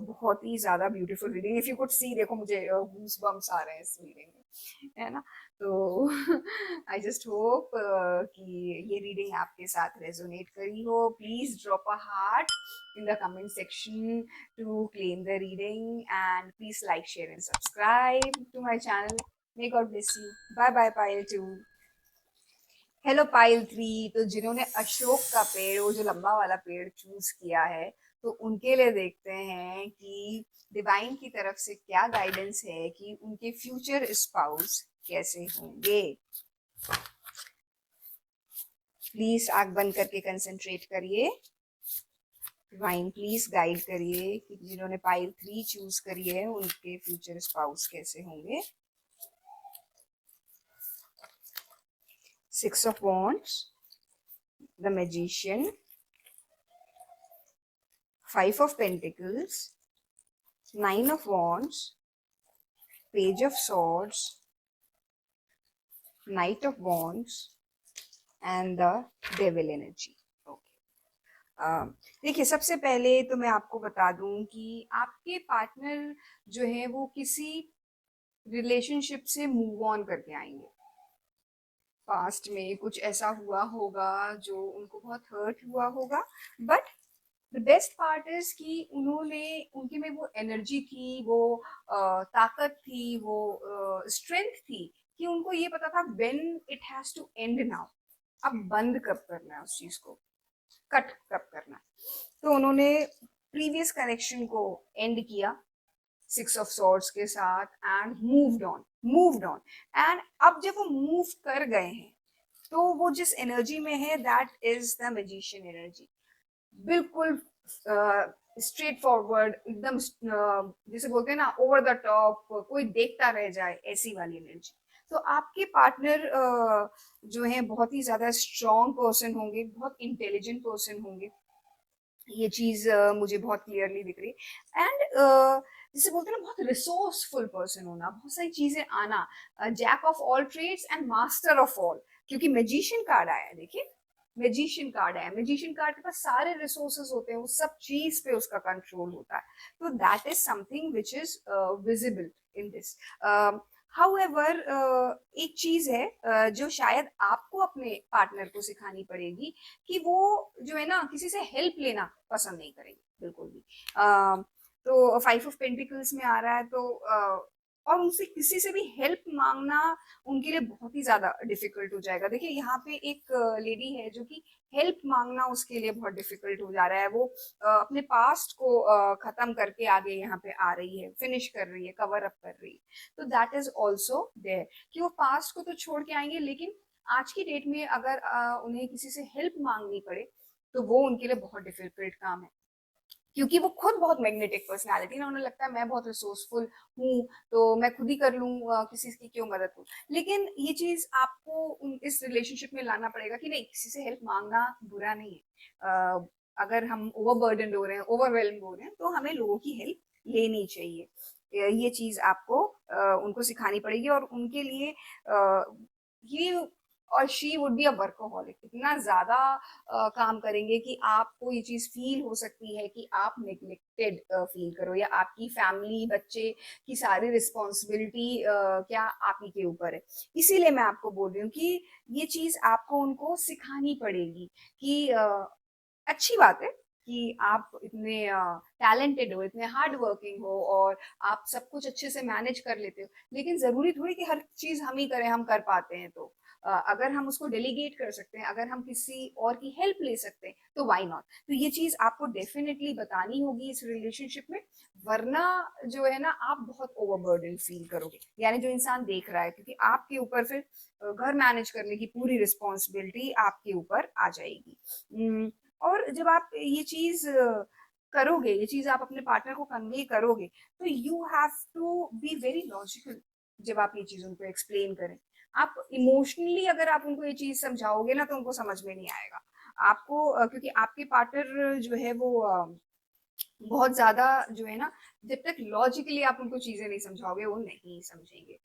बहुत ही ज्यादा beautiful reading, if you could see, देखो मुझे गूस बम्स आ रहे हैं इस रीडिंग में, है ना। तो आई जस्ट होप कि ये रीडिंग आपके साथ रेजोनेट करी हो। Please drop a heart in the comment section to claim the reading, and please like, share and subscribe to my channel. May God bless you. Bye bye pile 2. Hello pile 3। तो जिन्होंने अशोक का पेड़, वो जो लंबा वाला पेड़ चूज किया है, तो उनके लिए देखते हैं कि डिवाइन की तरफ से क्या गाइडेंस है कि उनके फ्यूचर स्पाउस कैसे होंगे। प्लीज आंख बंद करके कंसंट्रेट करिए। डिवाइन प्लीज गाइड करिए कि जिन्होंने पाइल 3 चूज करी है उनके फ्यूचर स्पाउस कैसे होंगे। 6 of Wands, the Magician, 5 of Pentacles, 9 of Wands, Page of Swords, Knight of Wands and the Devil energy. देखिए, सबसे पहले तो मैं आपको बता दूं कि आपके पार्टनर जो है वो किसी रिलेशनशिप से मूव ऑन करके आएंगे। पास्ट में कुछ ऐसा हुआ होगा जो उनको बहुत हर्ट हुआ होगा, but the best part is कि उन्होंने, उनके में वो एनर्जी थी, वो ताकत थी, वो स्ट्रेंथ थी कि उनको ये पता था when it has to end now. अब बंद कब करना है उस चीज को, कट कब करना है। तो उन्होंने प्रीवियस कनेक्शन को एंड किया 6 ऑफ सॉर्ड्स के साथ एंड मूव्ड ऑन एंड अब जब वो मूव कर गए हैं, तो वो जिस एनर्जी में है, that is the magician energy. बिल्कुल स्ट्रेट फॉरवर्ड, एकदम जैसे बोलते हैं ना, ओवर द टॉप, कोई देखता रह जाए, ऐसी वाली एनर्जी। तो आपके पार्टनर जो है बहुत ही ज्यादा स्ट्रॉन्ग पर्सन होंगे, बहुत इंटेलिजेंट पर्सन होंगे। ये चीज मुझे बहुत क्लियरली दिख रही है। एंड जिसे बोलते हैं ना, बहुत रिसोर्सफुल पर्सन होना, बहुत सारी चीजें आना, jack of all trades and master of all. क्योंकि मैजिशियन कार्ड आया है, देखिए मैजिशियन कार्ड आया, मैजिशियन कार्ड के पास सारे रिसोर्सेज होते हैं, वो सब चीज पे उसका कंट्रोल होता है। तो that is something which is visible in this. However एक चीज है जो शायद आपको अपने पार्टनर को सिखानी पड़ेगी कि वो जो है ना किसी से हेल्प लेना पसंद नहीं करेंगे बिल्कुल भी। तो 5 ऑफ पेंटिकल्स में आ रहा है तो और उनसे किसी से भी हेल्प मांगना उनके लिए बहुत ही ज्यादा डिफिकल्ट हो जाएगा। देखिए यहाँ पे एक लेडी है जो कि हेल्प मांगना उसके लिए बहुत डिफिकल्ट हो जा रहा है। वो अपने पास्ट को खत्म करके आगे यहाँ पे आ रही है, फिनिश कर रही है, कवर अप कर रही है। तो दैट इज ऑल्सो देयर कि वो पास्ट को तो छोड़ के आएंगे, लेकिन आज की डेट में अगर उन्हें किसी से हेल्प मांगनी पड़े तो वो उनके लिए बहुत डिफिकल्ट काम है, क्योंकि वो खुद बहुत मैग्नेटिक पर्सनालिटी ना, उन्हें लगता है मैं बहुत रिसोर्सफुल हूँ तो मैं खुद ही कर लूँ, किसी की क्यों मदद लूँ। लेकिन ये चीज आपको इस रिलेशनशिप में लाना पड़ेगा कि नहीं, किसी से हेल्प मांगना बुरा नहीं है। अगर हम ओवरबर्डन हो रहे हैं, ओवरवेल्म हो रहे हैं, तो हमें लोगों की हेल्प लेनी चाहिए। ये चीज आपको उनको सिखानी पड़ेगी, और उनके लिए ये और she would be a workaholic, इतना ज्यादा काम करेंगे कि आपको ये चीज फील हो सकती है कि आप नेग्लेक्टेड फील करो, या आपकी फैमिली, बच्चे की सारी रिस्पॉन्सिबिलिटी क्या आप ही के ऊपर है। इसीलिए मैं आपको बोल रही हूँ कि ये चीज आपको उनको सिखानी पड़ेगी कि अच्छी बात है कि आप इतने टैलेंटेड हो, इतने हार्ड वर्किंग हो, और आप सब कुछ अच्छे से मैनेज कर लेते हो, लेकिन जरूरी थोड़ी कि हर चीज हम ही करें, हम कर पाते हैं। तो अगर हम उसको डेलीगेट कर सकते हैं, अगर हम किसी और की हेल्प ले सकते हैं, तो व्हाई नॉट। तो ये चीज आपको डेफिनेटली बतानी होगी इस रिलेशनशिप में, वरना जो है ना आप बहुत ओवरबर्डन फील करोगे, यानी जो इंसान देख रहा है, क्योंकि आपके ऊपर फिर घर मैनेज करने की पूरी रिस्पॉन्सिबिलिटी आपके ऊपर आ जाएगी। और जब आप ये चीज करोगे, ये चीज आप अपने पार्टनर को कन्वे करोगे, तो you have to be very logical जब आप ये चीज उनको एक्सप्लेन करें। आप इमोशनली अगर आप उनको ये चीज समझाओगे ना, तो उनको समझ में नहीं आएगा। आपको क्योंकि आपके पार्टनर जो है वो बहुत ज्यादा जो है ना, जब तक लॉजिकली आप उनको चीजें नहीं समझाओगे वो नहीं समझेंगे।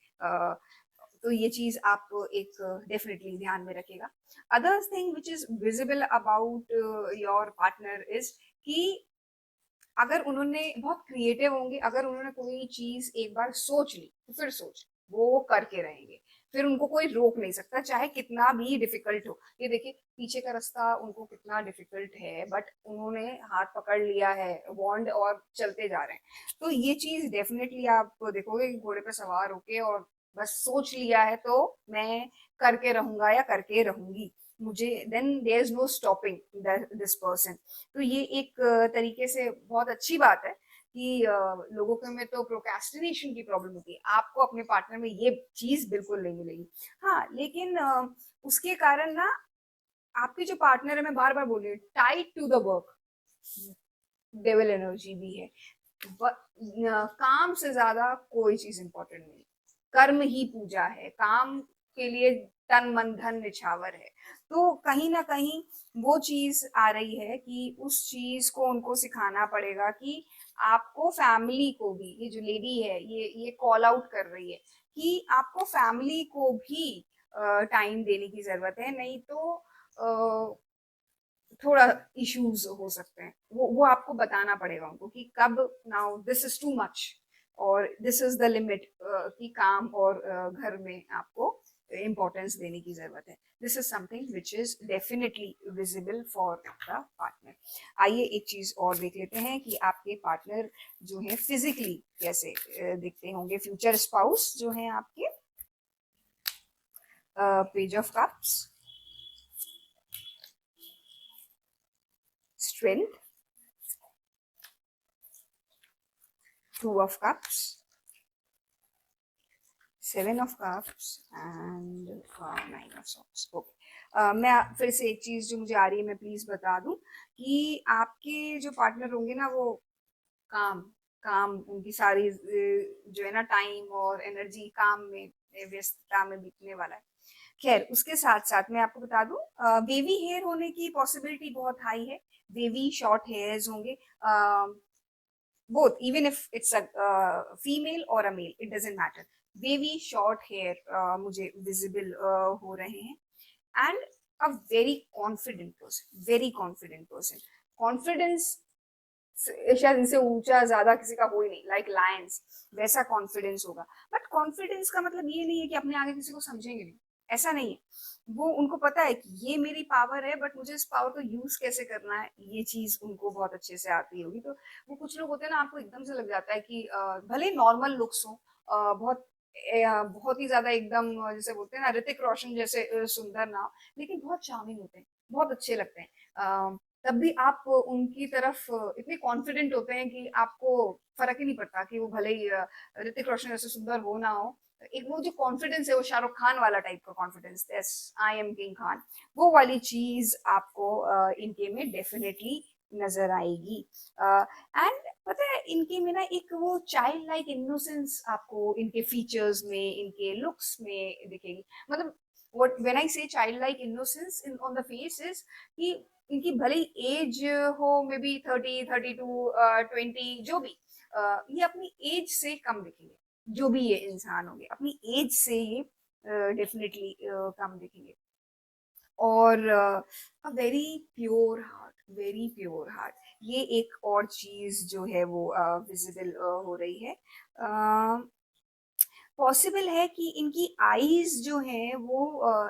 तो ये चीज आप एक डेफिनेटली ध्यान में रखेगा। Other thing which is visible about your partner is कि अगर उन्होंने बहुत क्रिएटिव होंगे, अगर उन्होंने कोई चीज एक बार सोच ली तो फिर सोच वो करके रहेंगे, फिर उनको कोई रोक नहीं सकता, चाहे कितना भी डिफिकल्ट हो। ये देखिए पीछे का रास्ता उनको कितना डिफिकल्ट है, बट उन्होंने हाथ पकड़ लिया है वॉन्ड और चलते जा रहे हैं। तो ये चीज डेफिनेटली आप देखोगे कि घोड़े पे सवार होके और बस सोच लिया है तो मैं करके रहूंगा या करके रहूंगी, मुझे then there is no stopping this person. तो ये एक तरीके से बहुत अच्छी बात है कि लोगों के में तो प्रोक्रेस्टिनेशन की प्रॉब्लम होती है, आपको अपने पार्टनर में ये चीज बिल्कुल नहीं मिलेगी। हाँ लेकिन उसके कारण ना आपके जो पार्टनर है, मैं बार बार बोल रही हूँ, tight to the work devil energy भी है। काम से ज्यादा कोई चीज इंपॉर्टेंट नहीं, कर्म ही पूजा है, काम के लिए तन मन धन निछावर है। तो कहीं ना कहीं वो चीज आ रही है कि उस चीज को उनको सिखाना पड़ेगा कि आपको फैमिली को भी, ये जो लेडी है ये कॉल आउट कर रही है कि आपको फैमिली को भी टाइम देने की जरूरत है, नहीं तो थोड़ा इश्यूज हो सकते हैं। वो आपको बताना पड़ेगा उनको कि कब now this is too much, और दिस इज द लिमिट कि काम और घर में आपको इम्पोर्टेंस देने की जरूरत है। This is something which is definitely visible for the partner. आइए एक चीज और देख लेते हैं कि आपके पार्टनर जो है फिजिकली कैसे दिखते होंगे, फ्यूचर स्पाउस जो है आपके। Page of cups, strength, two of cups, seven of cups and nine of swords. Okay, मैं फिर से एक चीज जो मुझे आ रही है मैं प्लीज बता दूं कि आपके जो पार्टनर होंगे ना वो काम काम उनकी सारी जो है ना टाइम और एनर्जी काम में, व्यस्तता में बीतने वाला है। खैर उसके साथ साथ मैं आपको बता दूं वेवी हेयर होने की पॉसिबिलिटी बहुत हाई है। वेवी शॉर्ट हेयर्स होंगे, both, even if it's a female or a male, it doesn't matter। wavy short hair मुझे visible हो रहे हैं, and a very confident person, very confident person। confidence शायद इनसे ऊंचा ज्यादा किसी का हो ही नहीं, लाइक लायंस, वैसा कॉन्फिडेंस होगा। बट कॉन्फिडेंस का मतलब ये नहीं है कि अपने आगे किसी को समझेंगे नहीं, ऐसा नहीं है। वो उनको पता है कि ये मेरी पावर है, बट मुझे इस पावर को यूज कैसे करना है ये चीज उनको बहुत अच्छे से आती होगी। तो वो कुछ लोग होते हैं ना, आपको एकदम से लग जाता है कि भले नॉर्मल लुक्स हो, बहुत ही ज्यादा एकदम जैसे बोलते हैं ना ऋतिक रोशन जैसे सुंदर ना हो, लेकिन बहुत चार्मिंग होते हैं, बहुत अच्छे लगते हैं। तब भी आप उनकी तरफ इतने कॉन्फिडेंट होते हैं कि आपको फर्क ही नहीं पड़ता कि वो भले ही ऋतिक रोशन जैसे सुंदर हो ना हो। एक वो जो कॉन्फिडेंस है, वो शाहरुख खान वाला टाइप का confidence, yes I am king Khan, वो वाली चीज आपको इनके में डेफिनेटली नजर आएगी। एंड पता है इनके में ना एक वो चाइल्ड लाइक इनोसेंस आपको इनके फीचर्स में, इनके लुक्स में दिखेगी। मतलब what when I say childlike innocence in on the face is कि इनकी भले एज हो मे बी 30, 32, 20, जो भी ये अपनी एज से कम दिखेंगे। जो भी ये इंसान होंगे अपनी एज से ये डेफिनेटली कम दिखेंगे। और a very pure heart, very pure heart, ये एक और चीज जो है वो विजिबल हो रही है। पॉसिबल है कि इनकी आईज जो है वो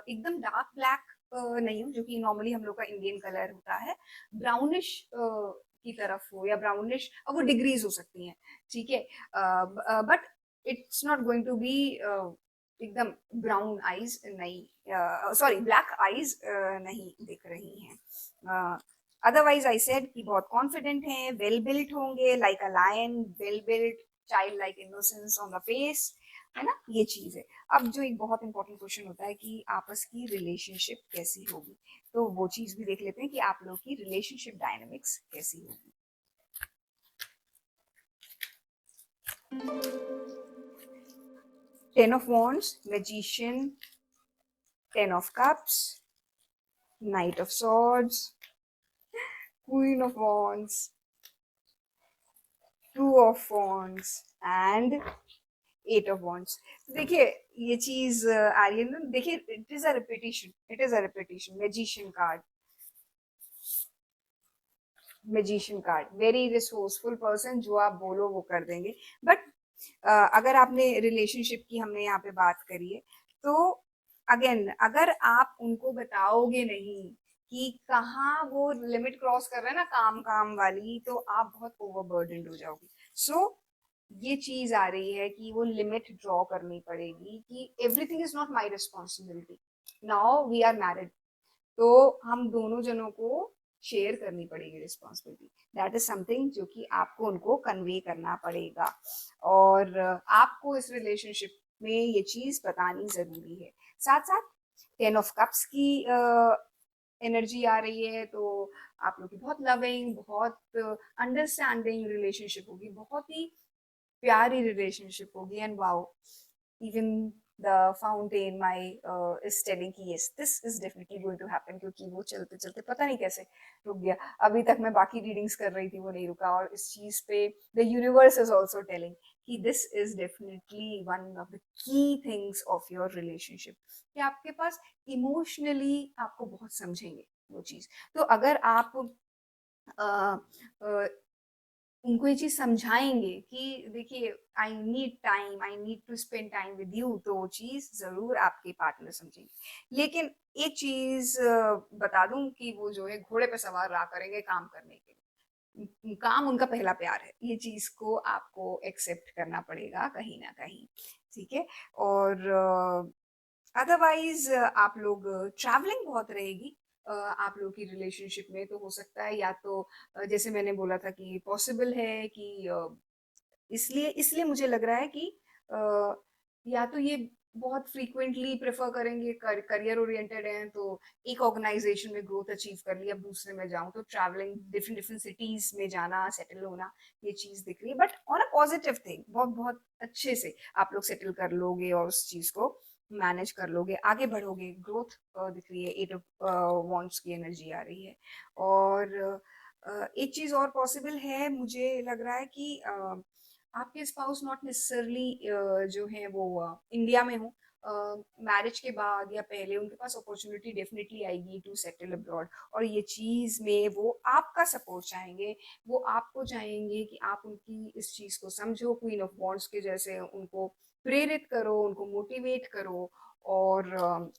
एकदम डार्क ब्लैक नहीं हो, जो कि नॉर्मली हम लोग का इंडियन कलर होता है, ब्राउनिश की तरफ हो, या ब्राउनिश, अब वो डिग्रीज हो सकती हैं, ठीक है। But it's not going to be एकदम ब्राउन आईज नहीं, सॉरी ब्लैक आईज नहीं दिख रही हैं। अदरवाइज आई सेड कि बहुत कॉन्फिडेंट हैं, वेल बिल्ट होंगे, like a lion, well built, child like innocence on the face, है ना, ये चीज है। अब जो एक बहुत इंपॉर्टेंट क्वेश्चन होता है कि आपस की रिलेशनशिप कैसी होगी, तो वो चीज भी देख लेते हैं कि आप लोग की रिलेशनशिप डायनेमिक्स कैसी होगी। Ten of wands, magician, ten of cups, knight of swords, queen of wands, two of wands and eight of wands. देखिए ये चीज आ रही है ना, देखिए it is a repetition, it is a repetition. Magician card, magician card, very resourceful person, जो आप बोलो वो कर देंगे। बट अगर आपने रिलेशनशिप की हमने यहाँ पे बात करी है, तो अगेन अगर आप उनको बताओगे नहीं कि कहाँ वो लिमिट क्रॉस कर रहे हैं ना काम काम वाली, तो आप बहुत ओवरबर्डनड हो जाओगे। सो ये चीज आ रही है कि वो लिमिट ड्रॉ करनी पड़ेगी कि everything is not my responsibility, now we are married, तो हम दोनों जनों को शेयर करनी पड़ेगी रिस्पॉन्सिबिलिटी। दैट इज समथिंग जो कि आपको उनको कन्वे करना पड़ेगा, और आपको इस रिलेशनशिप में ये चीज बतानी जरूरी है। साथ साथ टेन ऑफ कप्स की एनर्जी आ रही है, तो आप लोग की बहुत लविंग, बहुत अंडरस्टैंडिंग रिलेशनशिप होगी, बहुत ही प्यारी रिलेशनशिप होगी। And wow, even the fountain my is telling कि yes this is definitely going to happen, क्योंकि वो चलते चलते पता नहीं कैसे रुक गया। अभी तक मैं बाकी रीडिंग्स कर रही थी, वो नहीं रुका, और इस चीज पे the universe is also telling कि this is definitely one of the key things of your relationship, कि आपके पास इमोशनली आपको बहुत समझेंगे वो चीज। तो अगर आप uh, uh, उनको ये चीज समझाएंगे कि देखिए I need time, I need to spend time with you, तो वो चीज जरूर आपके पार्टनर समझेंगे। लेकिन एक चीज बता दूं कि वो जो है घोड़े पे सवार रहा करेंगे काम करने के लिए, काम उनका पहला प्यार है, ये चीज को आपको एक्सेप्ट करना पड़ेगा कहीं ना कहीं, ठीक है। और अदरवाइज आप लोग ट्रैवलिंग बहुत रहेगी आप लोग की रिलेशनशिप में, तो हो सकता है या तो जैसे मैंने बोला था कि पॉसिबल है कि इसलिए इसलिए मुझे लग रहा है कि अ, या तो ये बहुत फ्रीक्वेंटली प्रेफर करेंगे, करियर ओरिएंटेड हैं, तो एक ऑर्गेनाइजेशन में ग्रोथ अचीव कर ली, अब दूसरे में जाऊं, तो ट्रैवलिंग, डिफरेंट डिफरेंट सिटीज में जाना, सेटल होना, ये चीज दिख रही है। But on a positive thing, बहुत बहुत अच्छे से आप लोग सेटल कर लोगे और उस चीज को मैनेज कर लोगे, आगे बढ़ोगे, ग्रोथ दिख रही है। एट ऑफ वॉन्ट्स की एनर्जी आ रही है। और एक चीज और पॉसिबल है, मुझे लग रहा है कि आपके स्पाउस नॉट नेसेसरली जो है वो इंडिया में हो, मैरिज के बाद या पहले उनके पास अपॉर्चुनिटी डेफिनेटली आएगी टू सेटल अब्रॉड, और ये चीज में वो आपका सपोर्ट चाहेंगे, वो आपको चाहेंगे कि आप उनकी इस चीज को समझो, क्वीन ऑफ वॉन्ड्स के जैसे उनको प्रेरित करो, उनको मोटिवेट करो, और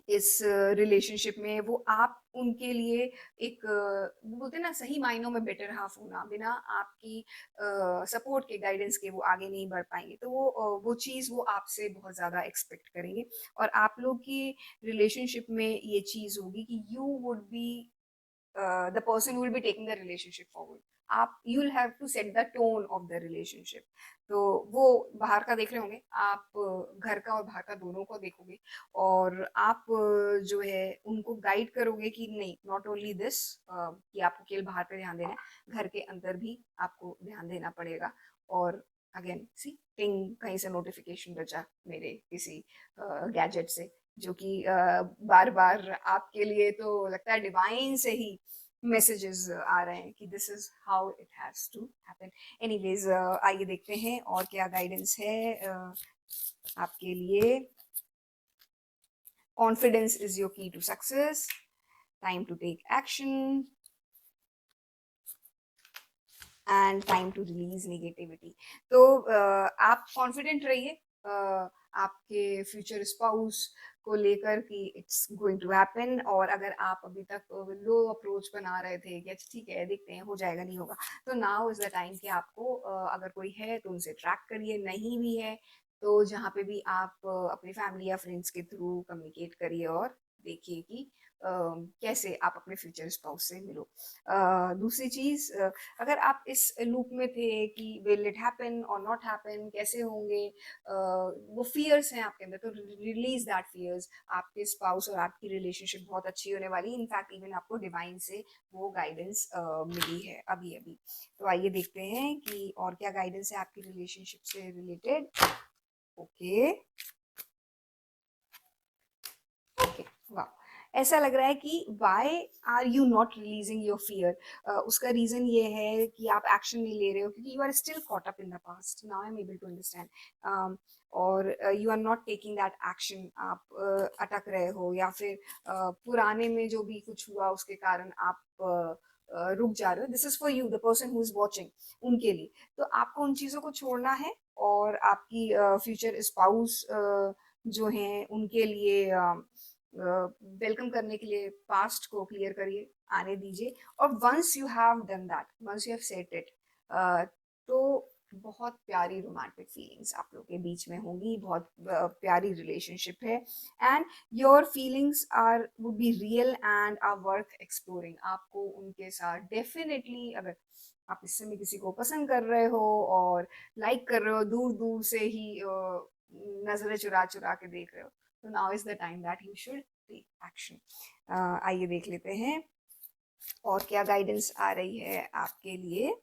इस रिलेशनशिप में वो आप उनके लिए एक बोलते हैं ना सही मायनों में बेटर हाफ होना, बिना आपकी सपोर्ट के, गाइडेंस के वो आगे नहीं बढ़ पाएंगे। तो वो चीज़ वो आपसे बहुत ज़्यादा एक्सपेक्ट करेंगे, और आप लोग की रिलेशनशिप में ये चीज़ होगी कि you would be the person will be taking the relationship forward. आप you will have to set the tone of the relationship. तो वो बाहर का देख रहे होंगे, आप घर का और बाहर का दोनों को देखोगे, और आप जो है उनको गाइड करोगे कि नहीं, नॉट ओनली दिस कि आपको केवल बाहर पे ध्यान देना है, घर के अंदर भी आपको ध्यान देना पड़ेगा। और अगेन सी टिंग, कहीं से नोटिफिकेशन बचा मेरे किसी गैजेट से, जो कि बार बार आपके लिए तो लगता है डिवाइन से ही मैसेजेस आ रहे हैं कि this is how it has to happen. Anyways, आइए देखते हैं और क्या गाइडेंस है आपके लिए। Confidence is your key to success, time to take action, and time to release negativity. तो आप कॉन्फिडेंट रहिए आपके फ्यूचर स्पाउस को लेकर कि इट्स गोइंग टू हैपन। और अगर आप अभी तक लो अप्रोच बना रहे थे कि अच्छा ठीक है देखते हैं हो जाएगा नहीं होगा, तो नाउ इज द टाइम कि आपको अगर कोई है तो उनसे ट्रैक करिए, नहीं भी है तो जहाँ पे भी आप अपनी फैमिली या फ्रेंड्स के थ्रू कम्युनिकेट करिए और देखिए कि कैसे आप अपने फ्यूचर स्पाउस से मिलो। दूसरी चीज, अगर आप इस लूप में थे कि विल इट हैपन और नॉट हैपन, कैसे होंगे, वो फियर्स हैं आपके अंदर, तो रिलीज दैट फियर्स। आपके स्पाउस और आपकी रिलेशनशिप बहुत अच्छी होने वाली, इनफैक्ट इवन आपको डिवाइन से वो गाइडेंस मिली है अभी अभी। तो आइए देखते हैं कि और क्या गाइडेंस है आपकी रिलेशनशिप से रिलेटेड। ओके ओके, वाह, ऐसा लग रहा है कि why are you not releasing your fear. उसका रीजन ये है कि आप एक्शन नहीं ले रहे हो क्योंकि you are still caught up in the past. Now I am able to understand. और you are not taking that action, आप अटक रहे हो, या फिर पुराने में जो भी कुछ हुआ उसके कारण आप रुक जा रहे हो। This is for you, the person who is watching, उनके लिए। तो आपको उन चीजों को छोड़ना है, और आपकी फ्यूचर स्पाउस जो हैं उनके लिए वेलकम करने के लिए पास्ट को क्लियर करिए, आने दीजिए। और once you have done that, once you have set it, तो बहुत प्यारी रोमांटिक फीलिंग्स आप लोग के बीच में होंगी, बहुत प्यारी रिलेशनशिप है, and your feelings are would be real and are worth exploring. आपको उनके साथ डेफिनेटली, अगर आप इस समय किसी को पसंद कर रहे हो और लाइक कर रहे हो, दूर दूर से ही नजरें चुरा चुरा के देख रहे हो, तो now is the time that you should take action. आइए देख लेते हैं और क्या गाइडेंस आ रही है आपके लिए।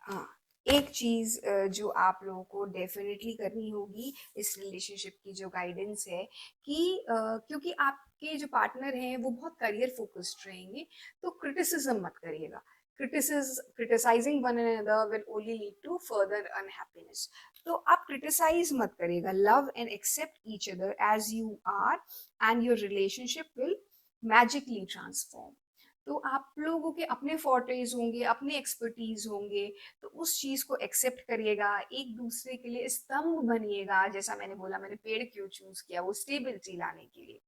हाँ, एक चीज जो आप लोगों को डेफिनेटली करनी होगी इस रिलेशनशिप की जो गाइडेंस है कि क्योंकि आपके जो पार्टनर हैं वो बहुत करियर फोकस्ड रहेंगे, तो क्रिटिसिज्म मत करिएगा। Criticising one another will only lead to further unhappiness. तो आप क्रिटिसाइज मत करिएगा, love and accept each other as you are, and your relationship will magically transform. तो आप लोगों के अपने फोर्टेज होंगे, अपने एक्सपर्टीज होंगे, तो उस चीज को एक्सेप्ट करिएगा, एक दूसरे के लिए स्तंभ बनिएगा। जैसा मैंने बोला, मैंने पेड़ क्यों चूज किया, वो स्टेबिलिटी लाने के लिए,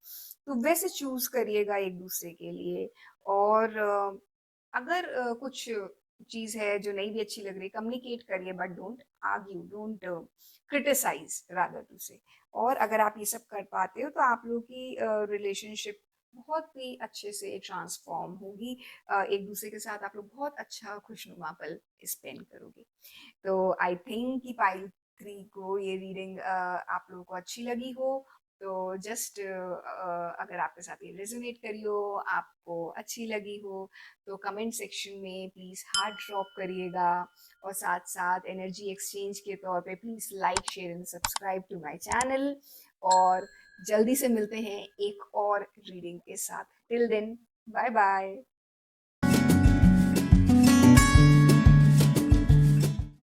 तो वैसे चूज करिएगा एक दूसरे के लिए। और अगर कुछ चीज है जो नहीं भी अच्छी लग रही, कम्युनिकेट करिए, but don't argue, don't criticise, rather to say. और अगर आप ये सब कर पाते हो तो आप लोगों की रिलेशनशिप बहुत ही अच्छे से ट्रांसफॉर्म होगी। एक दूसरे के साथ आप लोग बहुत अच्छा खुशनुमा पल स्पेंड करोगे। तो आई थिंक कि पाइल 3 को ये रीडिंग आप लोगों को अच्छी लगी हो, तो जस्ट अगर आपके साथ ये रेजोनेट करी हो, आपको अच्छी लगी हो, तो कमेंट सेक्शन में प्लीज हार्ट ड्रॉप करिएगा, और साथ साथ एनर्जी एक्सचेंज के तौर पे please like, share and subscribe to my channel. और जल्दी से मिलते हैं एक और रीडिंग के साथ। Till then, bye bye.